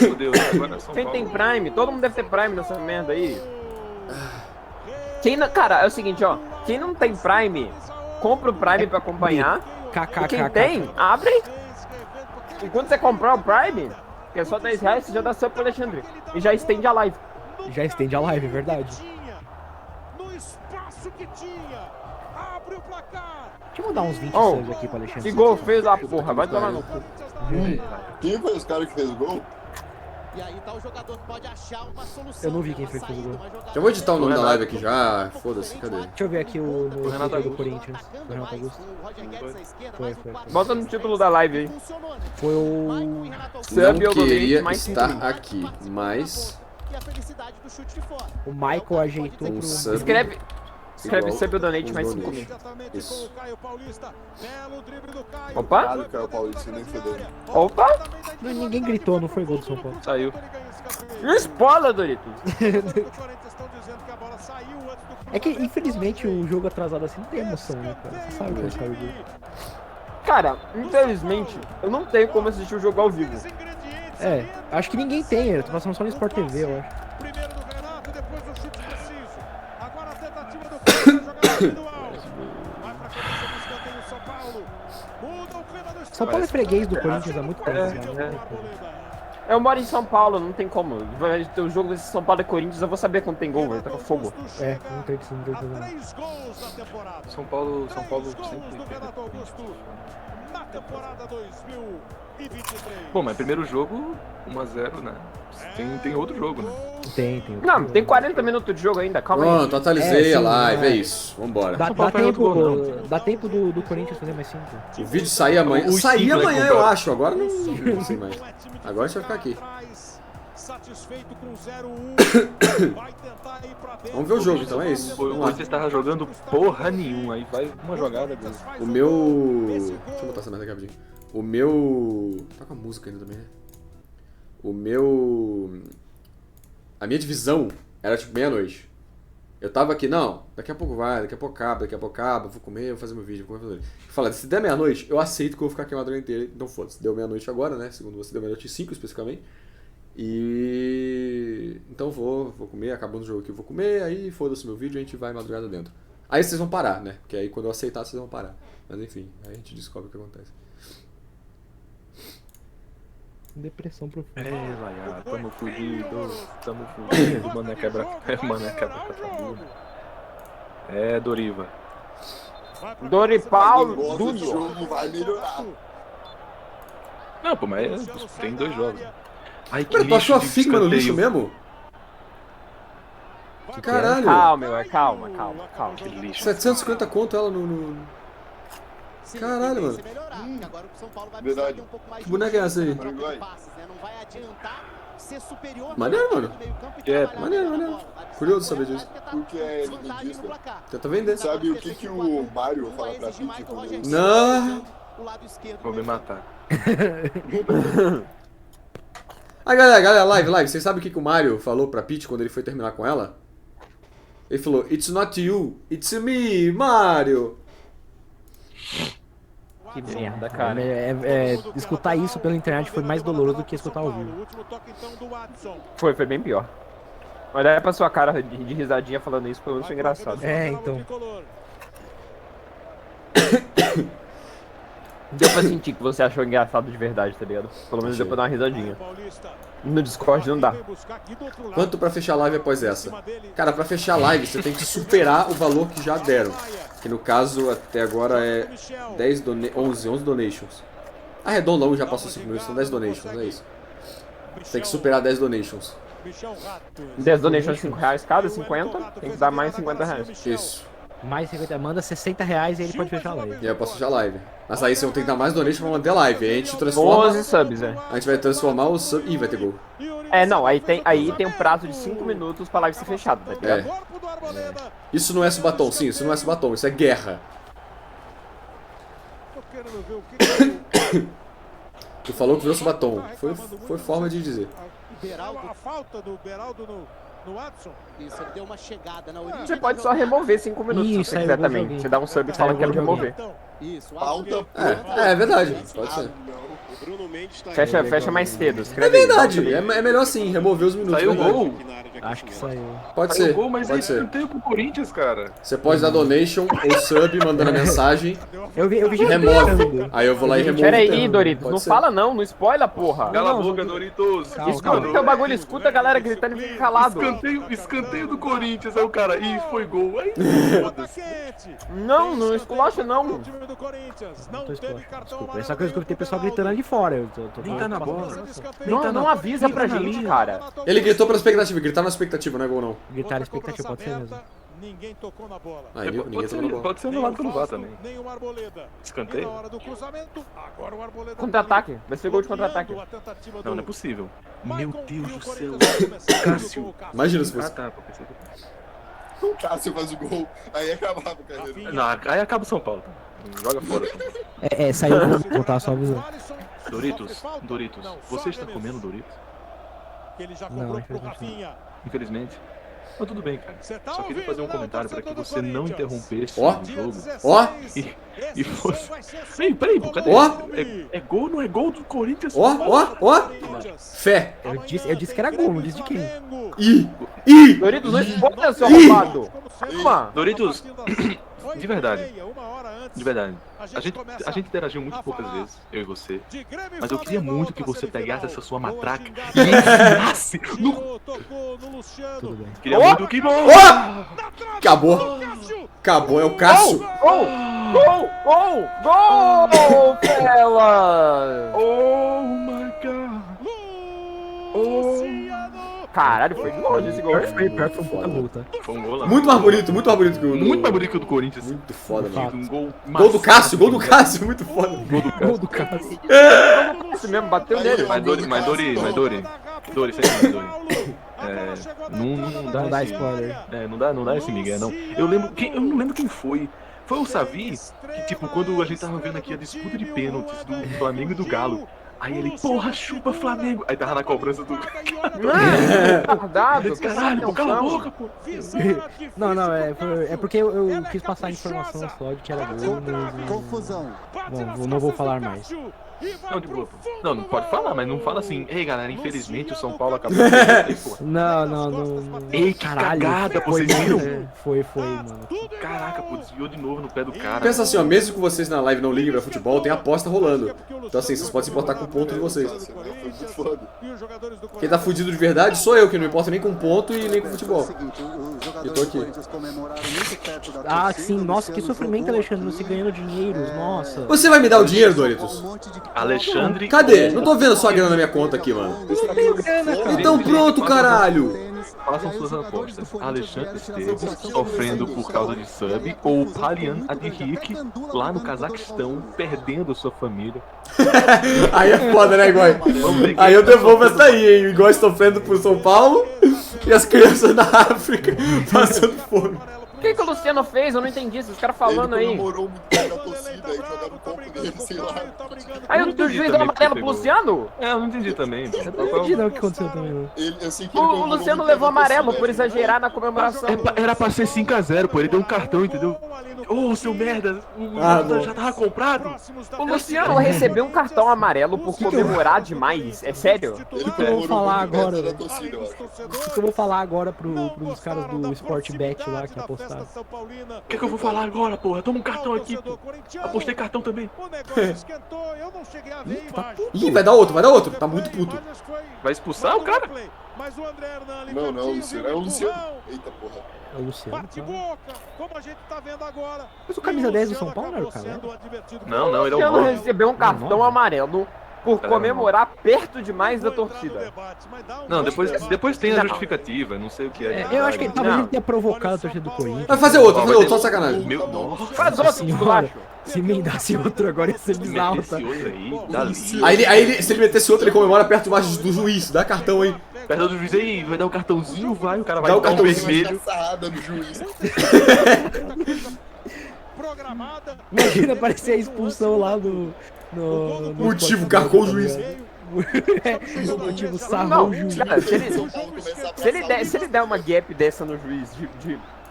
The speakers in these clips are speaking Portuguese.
Fudeu, agora São Quem Paulo. tem Prime? Todo mundo deve ter Prime nessa merda aí. Quem não, cara, é o seguinte, ó. Quem não tem Prime, compra o Prime pra acompanhar. E quem tem, abre. E quando você comprar o Prime, que é só R$10, você já dá sub pro Alexandre. E já estende a live. Já estende a live, é verdade. Deixa eu mandar uns 20 Oh, subs aqui pro Alexandre. Que gol feio da porra, vai tomar no cu. Quem foi os caras que fez o gol? E aí tá o jogador que pode achar uma solução. Eu não vi quem foi que fez o gol. Já vou editar o nome da live aqui já. Foda-se, cadê? Deixa eu ver aqui o Renato do Augusto. Corinthians. Do Renato Augusto. Foi. Bota no título da live aí. Foi o... Sub Não eu donate queria mais estar 5.000. aqui, mas... E a felicidade do chute de fora. O Michael ajeitou Um pro... sub Escreve igual sub eu donate um mais donate. 5.000. Isso. Opa, Claro que é o Paulista, nem fedeu. opa. Ninguém gritou, não foi gol do São Paulo. Saiu. Não spoiler, Doritos. É que, infelizmente, o jogo atrasado assim não tem emoção, né, cara? Você sabe quando sai o gol. Cara, infelizmente, eu não tenho como assistir o jogo ao vivo. É, acho que ninguém tem, eu tô passando só no Sport TV, eu acho. Primeiro do Renato, depois do chute preciso. Agora a tentativa do Corinthians, jogada individual. Vai pra cabeça do escanteio São Paulo. Muda o clima do São Paulo é freguês do Corinthians há muito tempo, já, né? Eu moro em São Paulo, não tem como. Vai ter o jogo desse São Paulo e Corinthians, eu vou saber quando tem gol, vai tá com fogo. É, não tem que ser. 3 gols na temporada. São Paulo Três sempre gols do pega. Renato Augusto na temporada 2023. Pô, mas primeiro jogo, 1-0, né? Tem outro jogo, né? Tem. Não, tem 40 minutos de jogo ainda, calma aí. Pronto, atualizei É, a sim, live, é. é isso. Vambora. Dá São Paulo faz outro gol, dá tempo do Corinthians fazer mais 5. O vídeo sair amanhã. O Sair Steve vai amanhã, comprar. eu acho. Agora não sei mais. Agora a gente vai ficar aqui. Satisfeito com 0-1. Vai tentar ir pra dentro. Vamos ver o jogo, então é isso. O Vamos lá. Corinthians tava jogando porra nenhuma, aí vai uma jogada dele. O meu... Deixa eu botar essa merda aqui rapidinho. O meu... Tá com a música ainda também, né? O meu... A minha divisão era tipo meia-noite. Eu tava aqui, não, daqui a pouco vai, daqui a pouco acaba, vou comer, vou fazer meu vídeo, vou fazer. Fala, se der meia-noite, eu aceito que eu vou ficar aqui a madrugada inteira. Então foda-se, deu meia-noite agora, né? Segundo você, deu meia-noite 5 especificamente. E... Então vou comer, acabando o jogo aqui eu vou comer, aí foda-se meu vídeo e a gente vai madrugada dentro. Aí vocês vão parar, né? Porque aí quando eu aceitar vocês vão parar. Mas enfim, aí a gente descobre o que acontece. Depressão profunda. É, vai, tamo fugido, mano, quebra cabeça. É, Doriva. Dorival, Quem gosta de Dudu. jogo vai melhorar. Não, pô, mas tem 2 jogos. Ai, que Pera, tu achou a de Figma no lixo escanteio. mesmo? Caralho! Calma, meu, calma. Que lixo. 750 conto ela no... Caralho, mano. Verdade. Que boneca é essa aí? Uruguai. Maneiro, mano. É, Maneiro. Curioso saber disso. Porque é nintendista. Tenta vender. Sabe o que o Mario fala pra Peach quando ele... Não! vou me matar. Ah, galera, live. Vocês sabem o que o Mario falou pra Peach quando ele foi terminar com ela? Ele falou, it's not you, it's me, Mario. Que merda, cara. Escutar isso pela internet foi mais doloroso do que escutar ao vivo. Foi bem pior. Olha pra sua cara de risadinha falando isso, foi muito engraçado. É, então. Deu pra sentir que você achou engraçado de verdade, tá ligado? Pelo menos deu pra dar uma risadinha. No Discord não dá. Quanto pra fechar a live após essa? Cara, pra fechar a live você tem que superar o valor que já deram. Que no caso até agora é 11 donations. Arredonda, um já passou 5 mil, são 10 donations, é isso. Você tem que superar 10 donations. 10 donations de R$5 cada, 50, tem que dar mais R$50. Isso. Mais 50, manda R$60 e ele pode fechar a live. E aí eu posso fechar a live. Mas aí você vai ter que dar mais donation pra manter a live. Aí a gente transforma... 11 subs, é. A gente vai transformar o sub... Ih, vai ter gol. É, não, aí tem um prazo de 5 minutos pra live ser fechada, tá ligado? Isso não é subatom, sim, isso não é subatom, isso é guerra. Tu falou que virou subatom. Foi forma de dizer. A falta do Beraldo no Watson. Isso, ele deu uma chegada na origem. Você pode só remover 5 minutos se Isso, você aí quiser eu vou também. jogar. Você dá um sub e fala que quero remover. Isso, Falta É verdade, pode ser. O Bruno Mendes tá Fecha mais cedo. É Escreve aí, verdade, dá um sub. é melhor sim, remover os minutos. Saiu o verdade. gol. Acho que saiu. Pode Saiu ser, o gol, mas é pode ser. escanteio pro Corinthians, cara. Você pode dar donation ou sub, mandando a mensagem, Eu vi gente remove. gritando. Aí eu vou lá e removo. Pera aí, também. Doritos. Pode Não ser. fala não spoiler, porra. Cala a Não, boca, não. Doritos. Calma, Escuta o teu bagulho, escuta a galera gritando e fica calado. Escanteio do Corinthians. Aí o cara, ih, foi gol. Aí, Não esculacha não. O time do Corinthians não Tô teve esculacho, cartão desculpa. amarelo Essa coisa que eu no tem pessoal Ronaldo. gritando ali de fora. Eu tô nem tá na bola. Não avisa pra gente, cara. Ele gritou pela expectativa, gritar na expectativa, não é gol não. Gritar a expectativa, pode ser mesmo. Ninguém tocou na bola. Aí, viu? Ninguém Pode tocou na ser, bola. pode ser anulado pelo VAR também. Nem o Arboleda. Escanteio? E na hora do cruzamento, agora o Arboleda Contra-ataque. Vai ser gol de contra-ataque. bloqueando a tentativa Não, do não é possível. Meu Maicon, Deus e o do céu. Corinthians vai começar Cássio. com o Cássio. Imagina se Ah, fosse. tá. Pensei que... o Cássio faz o gol. Aí acabava a carreira. Não, aí acaba o São Paulo. Joga fora. Saiu o gol, vou tá só avisando. Alisson, Doritos, só falta? Doritos, Não, você só está arremesso. comendo Doritos? Que ele já Não, cobrou pro infelizmente não. Rafinha. Infelizmente. Mas tudo bem, cara. Você tá Só queria ouvindo, fazer um né, comentário o para que torcedor do você não Corinthians? interrompesse Ó. o jogo. Ó. E fosse... Peraí, pô, cadê? Ó. É gol, não é gol do Corinthians? Ó. Fé. Eu disse que era gol, não disse de quem. Ih. Doritos, não explode, seu arrombado. Calma. Doritos, de verdade. De verdade. A gente interagiu muito poucas vezes, eu e você. Mas eu queria muito que você pegasse essa sua matraca e enfiasse no... Tudo bem. Queria muito que... Ó. Acabou, é o Cássio. Gol, fela. Oh my god. Caralho, foi longe esse gol. Pior que foi um puta gol, tá? Foi um gol lá. Muito mais bonito que o Muito mais bonito que o do Corinthians. Muito foda, mano. Um gol Gol do Cássio, muito foda. Gol do Cássio. Esse mesmo, bateu nele. Mas Dori, sempre Dori. Não dá spoiler. Não dá esse migué, não. Eu não lembro quem foi. Foi o Savi, que tipo, quando a gente tava vendo aqui a disputa de pênaltis do Flamengo e do Galo, aí ele, porra, chupa Flamengo. Aí tava na cobrança do... Retardado. Caralho, cala a boca, pô. Não, é porque eu quis passar a informação só de que era gol, mas... Confusão. Bom, não vou falar mais. Não, de boa, pô. Não pode falar, mas não fala assim, ei galera, infelizmente o São Paulo acabou de perder, porra. Não. Ei, que cagada, vocês viram? Foi, mano. Caraca, pô, desviou de novo no pé do cara. Pensa assim, ó, mesmo que vocês na live não liguem pra futebol, tem aposta rolando. Então assim, vocês podem se importar com o ponto de vocês. Foi muito foda. Quem tá fudido de verdade sou eu, que não me importa nem com ponto e nem com futebol. Seguinte, os Eu tô jogadores do aqui. Corinthians comemoraram muito perto da Ah, torcida, sim, nossa, que Luciano sofrimento, jogou Alexandre, você bem, ganhando dinheiro, nossa. Você vai me dar o dinheiro, um Doritos? monte de Alexandre... Cadê? Não tô vendo sua grana na minha conta aqui, mano. Então pronto, caralho. Façam suas apostas. Alexandre Esteves sofrendo por causa de sub ou Palian Adihik lá no Cazaquistão perdendo sua família. Aí é foda, né, Igor? Vamos ver Aí eu devolvo essa aí, hein? Igual sofrendo por São Paulo e as crianças da África passando fome. O que o Luciano fez? Eu não entendi. Esses caras falando Ele aí. comemorou muito bem na torcida e jogaram o corpo dele, sei lá. Aí Eu não o juiz entendi deu também amarelo porque pro Luciano? Eu não entendi também. Eu não entendi não o que aconteceu também, não. Eu sei que ele O comemorou Luciano muito levou bem na amarelo torcida, por exagerar na comemoração. Era pra ser 5x0, pô. Ele deu um cartão, entendeu? Ô, seu merda, o já tava comprado. O Luciano recebeu um cartão amarelo por comemorar demais. É sério? Ele que eu vou comemorou falar muito perto agora? da torcida, eu acho. O que eu vou falar agora pros caras do Sportbet lá que apostaram? O que eu vou falar agora, porra? Toma um cartão aqui, pô. Apostei cartão também. O negócio esquentou, eu não cheguei a ver imagem. Ih, vai dar outro. Tá muito puto. Vai expulsar o cara? Mas o André Hernani Não, curtiu, Luciano. viu É o o Luciano. empurrão. Eita porra. É o Luciano. Bate Tá? boca, como a gente tá vendo agora. Mas o camisa 10 do São Paulo não era o cara? Não, ele é o Luciano nove. recebeu um cartão amarelo por comemorar perto demais da torcida. Não, depois tem a justificativa, não sei o que é. Eu acho que talvez Não. ele tenha provocado a torcida do Corinthians. Vai fazer outro, só sacanagem. Meu, nossa, Faz outro, Senhora, esculacho. se emendasse outro agora ia ser bizarro, tá? esse outro aí, dali. Aí se ele metesse outro, ele comemora perto mais do juiz. Dá cartão aí. Perto do juiz aí, vai dar o cartãozinho, vai, o cara vai Dá o dar um cartãozinho. vermelho. Sarrada no juiz. Programada. Imagina aparecer a expulsão lá no Motivo, Sportbet, carcou o tá juiz. ligado? O motivo sarrou Não, o juiz. cara, se ele... São Paulo começa a Se ele der uma gap dessa no juiz,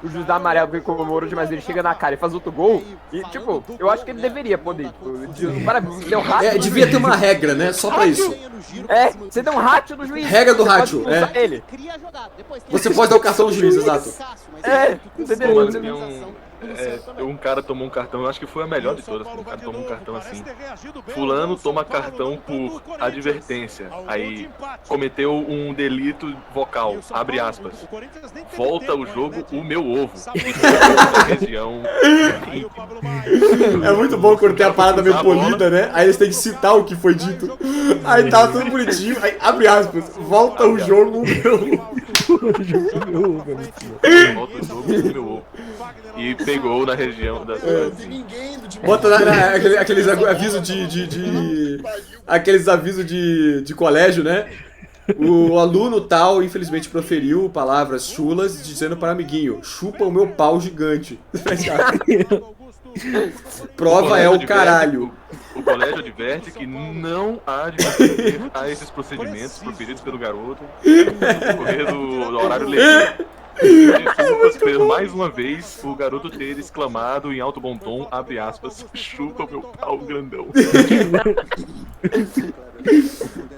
o juiz dá amarelo porque comemorou demais, ele chega na cara e faz outro gol, e tipo, eu acho que ele deveria poder, tipo, deu rato devia ter uma regra, né? Só pra isso. Você deu um ratio no juiz. Regra do você pode ratio, expulsar é. ele. Você pode dar o cartão ao juiz, exato. Entendeu? Mano, tem um cara tomou um cartão, eu acho que foi a melhor de todas. Um cara tomou um cartão assim. Fulano toma cartão por advertência. Aí cometeu um delito vocal, abre aspas. Volta o jogo o meu ovo. E foi da região. É muito bom quando tem a parada meio polida, né? Aí eles têm que citar o que foi dito. Aí tá tudo bonitinho, aí abre aspas. Volta o jogo o meu ovo. Volta o jogo o meu ovo. E pegou na região da Bota aqueles avisos aqueles avisos de colégio, né? O aluno tal, infelizmente, proferiu palavras chulas dizendo para amiguinho: chupa o meu pau gigante. Prova é o caralho. O colégio adverte que não há de proceder a esses procedimentos proferidos pelo garoto no decorrer do horário letivo. Desculpas por mais uma vez o garoto ter exclamado em alto bom tom, abre aspas, chupa meu pau grandão.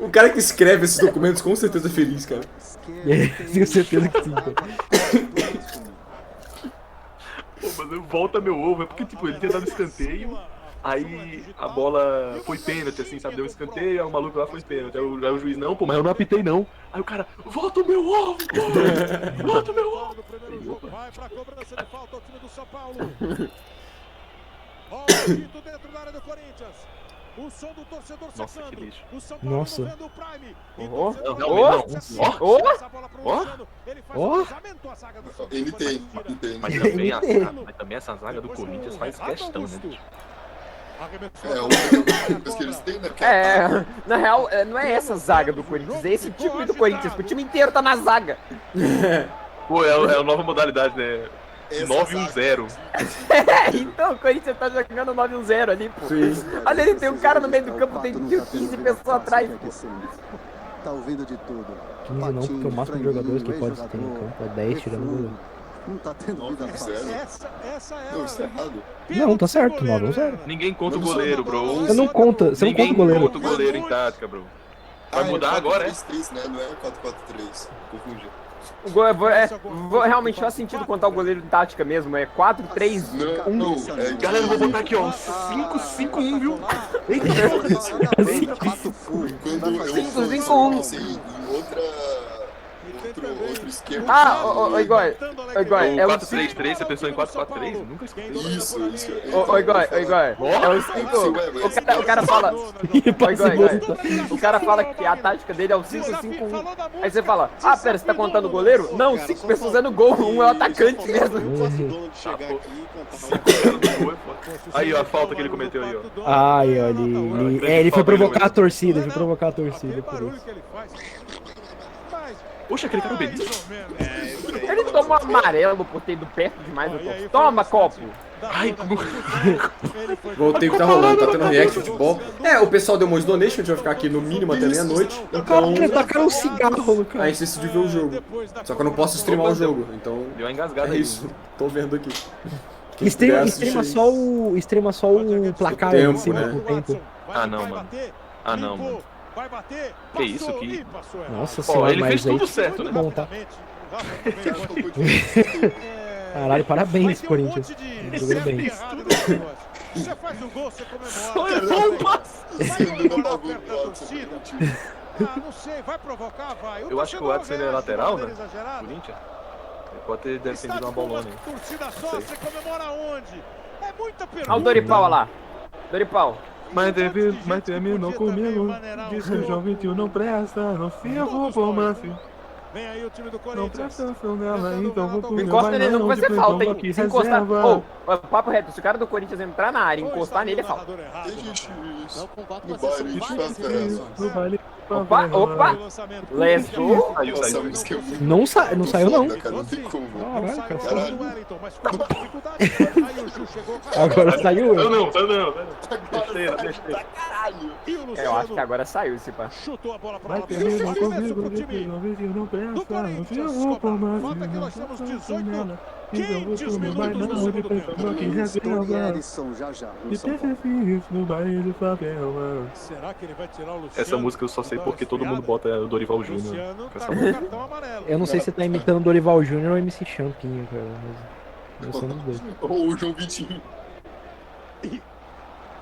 O cara que escreve esses documentos com certeza é feliz, cara. Tenho certeza que sim, cara. Pô, mas volta meu ovo, é porque tipo, ele tinha dado escanteio, aí a bola foi pênalti, assim, sabe? Deu um escanteio, aí o maluco lá foi pênalti. Aí o juiz, não, pô, mas eu não apitei não. Aí o cara, volta o meu ovo, pô! Volta o meu ovo! Vai pra cobrança de falta ao time do São Paulo. Ó, o quinto dentro da área do Corinthians. O som do torcedor secando. Que lixo. O São Paulo Nossa. vendo o Prime. Ele tem. Mas também essa zaga do Corinthians faz questão, né, bicho? É uma coisa que eles têm, né? Na real, não é essa zaga do Corinthians, é esse time do Corinthians, que o time inteiro tá na zaga. Pô, é a nova modalidade, né? 9-1-0. Então o Corinthians tá jogando 9-1-0 ali, pô. Sim. Olha, ele tem um cara no meio do campo, tem 15 pessoas atrás. Tá ouvindo de tudo. 15 não, porque o máximo de jogadores que pode ter no campo é 10 tirando o goleiro. Não tá tendo vida fácil. Não, isso é errado. Não, tá certo, 9-1-0. Ninguém conta o goleiro, bro. Você não conta o goleiro. Ninguém conta o goleiro em tática, bro. Vai mudar agora, é? 4-3-3, né? Não é 4-4-3. Confundi. Realmente faz sentido contar o goleiro em tática mesmo, é 4-3-1. Galera, eu vou botar aqui, ó, 5-5-1, viu? Quando eu 5-5-1. pensei em outro esquema. Igor, O é o 4-3-3, você pensou em 4-4-3? Nunca escutei. Isso. Igor, o cara fala... O cara fala que a tática dele é o 5-5-1. Aí você fala, pera, você tá contando o goleiro? Não, 5 pessoas é no gol, um é o atacante mesmo. Aí, ó, a falta que ele cometeu aí, ó. Ai, olha, ele foi provocar a torcida, por isso. Poxa, aquele cara é o Benício. Ele tomou amarelo por ter ido perto demais do copo. Toma, copo! Ai, como... Voltei que tá rolando, tá tendo react de futebol. O pessoal deu umas donations, a gente vai ficar aqui no mínimo até meia-noite. Então, tacaram um cigarro, cara. aí você decidiu ver o jogo. Só que eu não posso streamar o jogo, então Deu uma engasgada é aí. isso. Tô vendo aqui. Extrema só o placar O tempo, em cima né? do tempo. Ah, não, mano. Vai bater. Que isso aqui? Nossa Ó, senhora, ele fez mas aí tudo certo, né? bom, tá? Caralho, parabéns, Corinthians. Jogando bem. Você faz o gol, você comemora. Levou um passo. Não sei, vai provocar, vai. Eu acho que o Watson é lateral, né? Corinthians. Ele pode ter defendido uma bolona aí. Torcida só, você comemora onde? É muita pergunta. Olha o Doripau, olha lá. Doripau. Mas terminou comigo. Diz que o João 21 não presta, não sirvo por romance. Vem aí o time do Não Corinthians. presta atenção nela, então vou pro meu Encosta nele, não vai ser falta, hein? aqui, Se encostar. reserva. Papo reto, se o cara do Corinthians entrar na área e encostar nele, é falta. Tem gente Não concordo no com você. baile, a gente Várias faz essa. No baile. Opa, opa! Lesou. Nossa, a música é muito Não saiu, não. foda, cara, não tem como. Caraca, Caralho. agora saiu. Não. Besteira. Caralho. Eu acho que agora saiu esse pá. Chutou a bola para Vai lá. comigo, Arremesso comigo, pro time não do pensa, Corinthians. Nota que nós temos 18 quentes minutos do segundo tempo. Nestor e Erisson já no São Paulo. Será que ele vai tirar o Luciano? Essa música eu só sei porque todo mundo bota o Dorival Júnior. Luciano com tá essa com música. cartão amarelo. Eu não sei se você tá imitando Dorival Júnior ou MC Champinha, cara. Mas eu sou um dos dois. Ou o João Vitinho.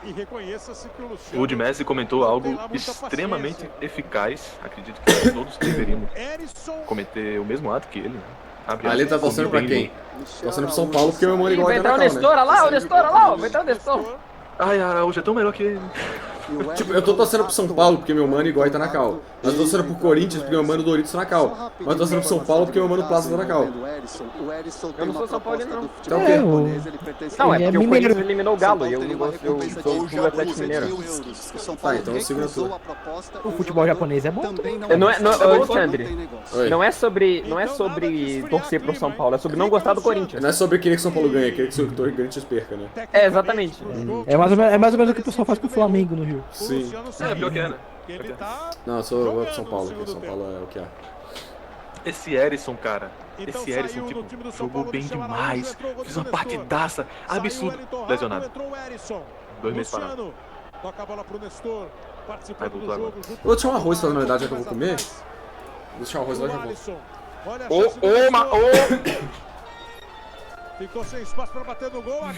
E reconheça-se que o O Luciano... Woody Messi comentou algo extremamente eficaz. Acredito que todos deveríamos Erisson... cometer o mesmo ato que ele. Né? Abre Ali tá aspas, torcendo pra cometendo- quem? Torcendo pro São Paulo porque meu mano Ih, igual vai tá entrar na o cal, né? Nestor, olha lá, o Nestor, olha lá, vai entrar o Nestor. Ai, Araújo é tão melhor que ele. Tipo, eu tô torcendo pro São Paulo porque meu mano igual tá na cal. Mas eu tô torcendo pro Corinthians porque meu mano Doritos tá na cal. Mas eu tô torcendo pro São Paulo porque meu mano Plaza tá na cal. Eu não sou São Paulino, não. Então o quê? Não, é Ele é porque o mineiro. Corinthians eliminou o Galo e eu não gosto, eu sou o Clube Atlético Mineiro. Tá, então segura tudo. O futebol japonês é bom também. Não é, Oi. Alexandre, Oi. não é sobre torcer pro São Paulo, é sobre não gostar do Corinthians. Não é sobre querer que São Paulo ganhe, é querer que o Corinthians perca, né? É, exatamente. É mais ou menos o que o pessoal faz com o Flamengo no Rio. Sim. É, pior que é, né? Ele tá Não, eu vou pro São Paulo, porque São Paulo é o que é. Esse Erisson, cara. Então Esse Erisson, saiu tipo, do time do São jogou Paulo, bem Michel demais. Araújo, entrou o Fez uma Nestor. partidaça. Saiu Absurdo. Wellington Rato, Lesionado. entrou o Erisson. 2 meses parado. Luciano toca a bola pro Nestor, participando Vai, do voltou jogo. agora. junto Vou deixar um com arroz pra o na verdade, já que eu mais vou comer. atrás. Vou deixar o arroz lá e já volto. Alisson. Olha a Ô, chance do ô, Nestor. ô! Ficou sem espaço para bater no gol. Agora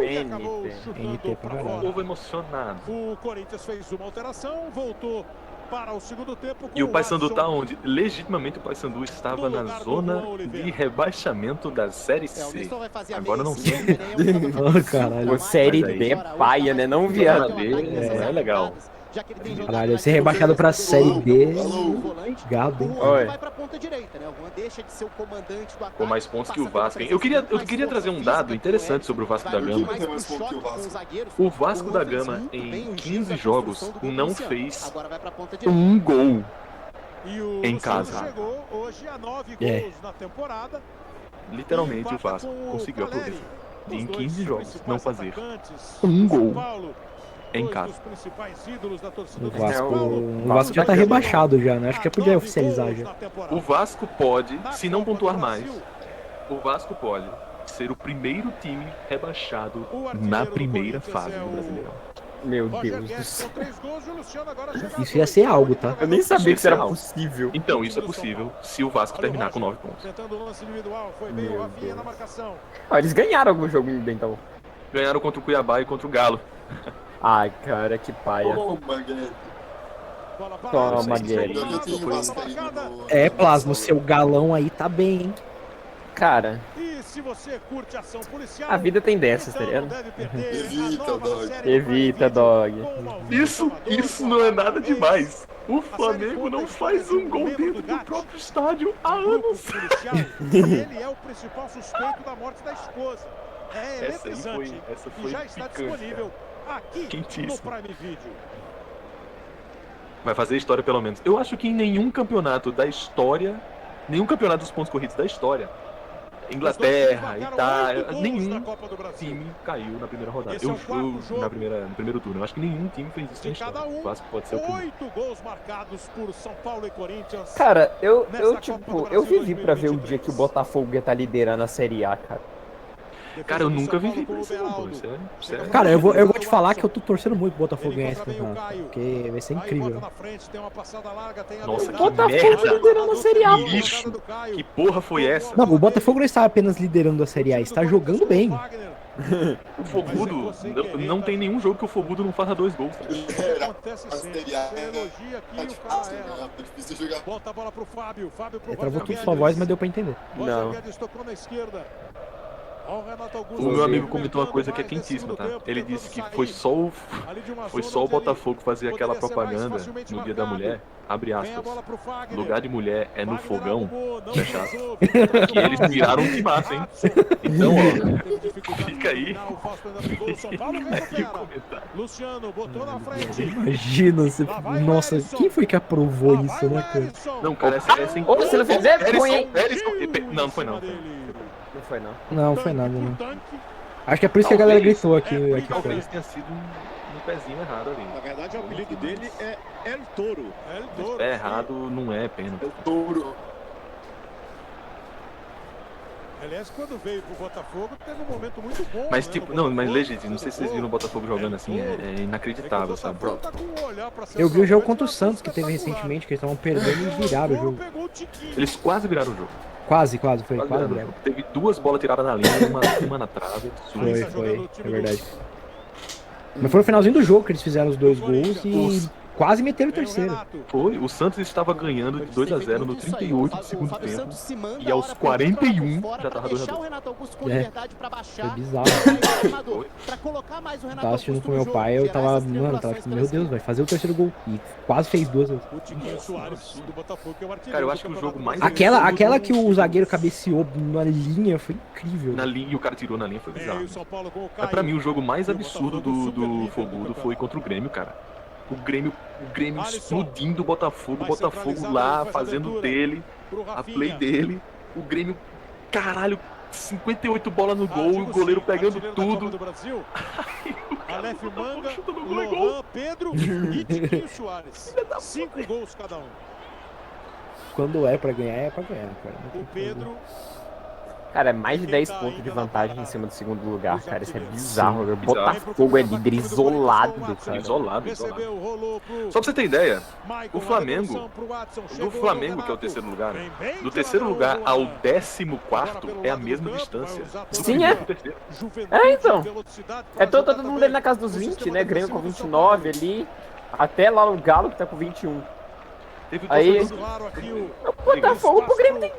NT. acabou chutando NT pra pra fora. Povo emocionado. O Corinthians fez uma alteração, voltou para o segundo tempo. E o com Paysandu Alisson. tá onde? Legitimamente o Paysandu estava No na lugar do zona Juan Oliveira. de rebaixamento da Série O C. Nestor vai fazer a Agora não meia sei. esquerda, né? Oh, caralho. O Série Mas aí- D é paia, né? Não viado. É legal. Já que ele tem jogado Caralho, mais ser rebaixado pra Série B. Alô. Gado, hein? O Juan Oi. vai pra ponta direita, né? O Juan deixa de ser o comandante do ataque. Com mais pontos que o passa pela Vasco, hein? presença, Eu queria mais trazer um força dado física interessante que o sobre o Vasco da Vai Gama. mais Tem pro mais ponto choque que o com Vasco. os zagueiros. O Vasco Juan da fez Gama, muito em bem o giro 15 da jogos, construção do gol não inicial. fez Agora vai pra ponta direita. um gol. E o Em Luciano casa. chegou hoje a 9 É. gols na temporada. Literalmente o Empata Vasco com o conseguiu a Caleri. proeza Os de em dois 15 jogos principais não fazer atacantes um do São gol Paulo, em dois casa. dos principais ídolos da torcida O do Vasco, São Paulo. o Vasco já tá rebaixado já, né? Acho que já podia 9 oficializar gols já. na temporada. O Vasco pode, Na se não Copa do pontuar mais, Brasil, o Vasco pode ser o primeiro time rebaixado o artilheiro na do primeira Corinthians fase é do o Brasileirão. Meu Roger Deus do Guedes céu. com 3 gols e o Luciano agora chega a Isso ia 2. ser algo, tá? Eu nem sabia que isso era Não. possível. Então, isso é possível se o Vasco Olha o terminar com Roger 9 pontos. Tentando o lance individual, foi bem o Meu Rafinha Deus. na marcação. Ah, eles ganharam algum jogo ainda, então. Ganharam contra o Cuiabá e contra o Galo. Ai, cara, que paia. Toma, Guedes. Bola para Toma, Alisson, Guedes. Eu tenho o Vasco aí marcada. no... É, Plasma, seu galão aí tá bem, hein? Cara, E se você curte ação policial, a vida tem dessas, tá então ligado? não deve perder a Evita, nova dog. série Evita, do dog. Prime Video, com Maurício Isso Salvador, não é nada Flamengo. demais. O A série Flamengo conta a não história faz de um gol membro dentro do do GAT, próprio estádio há um grupo anos. policial, e ele é o principal suspeito da morte da esposa. É Essa aí eletrizante essa e foi já está picante, disponível aqui no Quentíssimo. Prime Video. Vai fazer história pelo menos. Eu acho que em nenhum campeonato da história, nenhum campeonato dos pontos corridos da história, Inglaterra, Os dois Itália, marcaram 8 gols na nenhum Copa do Brasil. time caiu na primeira rodada. Esse é o quarto jogo No primeiro turno. Eu acho que nenhum time fez isso na de cada história. um. O Vasco pode ser o primeiro. 8 gols marcados por São Paulo e Corinthians. Cara, eu Nessa Copa tipo, do eu Brasil vivi pra ver o 2023. dia que o Botafogo ia estar liderando a Série A, cara. Cara, eu nunca Defesa do vivi São por Paulo isso com o não, pô. Beraldo. Isso é... Cara, eu vou te falar que eu tô torcendo muito pro Botafogo Ele ganhar esse encontra bem o campeonato. Caio. Porque vai ser Aí incrível. bota na frente, tem uma passada larga, tem a Nossa, dominada. que merda. liderando a Série A, Que Jogada lixo. do Caio. Que porra foi essa? Não, o Botafogo não está apenas liderando a Série A, está jogando bem. O Fogudo, não tem nenhum jogo que o Fogudo não faça 2 gols. Era Acontece a sempre. Série A, Você elogia aqui tá e o cara difícil, erra. né? Tá difícil jogar. Bota a bola pro Fábio. Fábio pro Travou Roger tudo sua Guedes. voz, mas deu pra entender. Roger Não. Guedes tocou na esquerda. O meu amigo comentou uma coisa que é quentíssima, tá? Ele disse que foi só o Botafogo fazer aquela propaganda no Dia da Mulher, abre aspas, lugar de mulher é no fogão, fechado. E eles viraram um timaço, hein? Então, ó, fica aí o comentário. Luciano botou na frente. Imagina, você... Nossa, quem foi que aprovou isso, né, cara? Não, cara, essa Ô, se não fizer, põe, hein? Não, não foi não. Não foi, não. Não, foi nada, não. Acho que é por isso que a galera gritou aqui fora. Talvez tenha sido um pezinho errado ali. Na verdade, o apelido dele é El Toro. É errado, não é pênalti. É o touro. Aliás, quando veio pro Botafogo, teve um momento muito bom. Mas né, tipo, no não, mas Botafogo. legítimo, não sei se vocês viram o Botafogo jogando assim, é inacreditável, sabe? Tá com um olhar pra ser Eu vi o jogo centroavante, contra o tá Santos que teve espetacular. recentemente, que eles estavam perdendo e viraram o jogo. Pegou o Tiquinho. Eles quase viraram o jogo. Quase, foi, Quase quase viraram o viraram. jogo. Teve 2 bolas tiradas na linha, uma na trave. Foi, é verdade. Mas foi no finalzinho do jogo que eles fizeram os 2 gols e quase meteram o Vem o terceiro. Renato. Foi, o Santos estava ganhando de 2-0 no 38 do segundo tempo. E aos 41 já tava 2-2. É, foi bizarro. Eu tava assistindo com meu pai, eu tava, mano, tava tipo, meu Deus, vai fazer o terceiro gol. E quase fez 2 vezes. O Tiquinho Soares do Botafogo, que é o artilheiro Cara, eu do acho que o jogo campeonato. mais Aquela que o zagueiro cabeceou na linha foi incrível. na linha e o cara tirou na linha foi Veio bizarro. o São Paulo com o Mas Caio. pra mim o jogo mais E o absurdo Botafogo do super Fogudo líder do foi contra o Grêmio, cara. O Grêmio Alisson. explodindo o Botafogo Vai centralizado, lá faz a fazendo abertura dele, Pro a Rafinha. play dele. O Grêmio, caralho, 58 bolas no gol, Digo o goleiro sim, pegando artilheiro da Copa tudo. do Brasil. O cara Aleph do Botafogo Manga, chutando gol, é gol. Lohan, Pedro e Tiquinho Soares. 5 gols cada um. Quando é pra ganhar, cara. Não tem O o que fazer. Pedro, Cara, é mais de 10 pontos de vantagem em cima do segundo lugar, cara. Isso é bizarro. O Botafogo é líder isolado, cara. Isolado. recebeu, rolou pro Só pra você ter ideia, Maicon, o Flamengo, redução pro Watson, do chegou Flamengo, no que é o Renato. terceiro lugar, né? Vem bem Do de terceiro Laranjo, lugar ao Luan. 14º é a mesma distância. Do Sim, primeiro é. pro terceiro. Juventude, É, então. velocidade, É todo jogada mundo também. ali na casa dos O 20, sistema né? Grêmio com defensivo do São 29 ali. Até lá o Galo que tá com 21. Teve o Aí- torcedor Claro, aqui O Botafogo pro Grêmio tem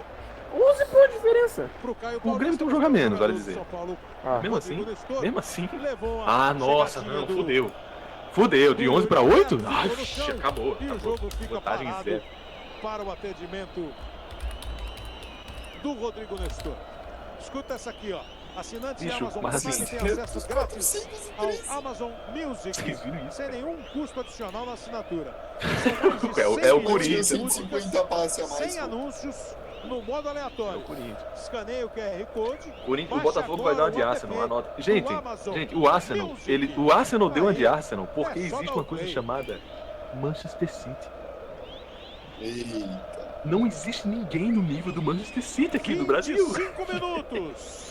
11 pontos de diferença. pro Caio O Grêmio tem um Paulista, jogo a menos, vale do dizer. São Paulo, Ah. Mesmo assim, Rodrigo Nestor, mesmo assim. levou a Ah, nossa, chegadinha não, do- fudeu. Fudeu, de 11 pra 8? Ficou Ai, no chão. acabou. E o Acabou. jogo fica Vantagem parado zero. para o atendimento do Rodrigo Nestor. Escuta essa aqui, ó. Assinantes Bicho, Amazon mas Prime assim, têm acesso grátis ao Amazon Music Vocês viram isso? sem nenhum custo adicional na assinatura. São mais de É o 100 Corinthians. milhões de 150 passe a mais. sem anúncios no modo É aleatório. o Corinthians. Escaneia o QR Code. O Botafogo vai dar uma de Arsenal, anota. Gente, Amazon o Arsenal, Music. o Arsenal deu uma de Aí, Arsenal porque é só existe dar uma o coisa play. chamada Manchester City. Eita. Não existe ninguém no nível do Manchester City aqui no Brasil. 25 minutos.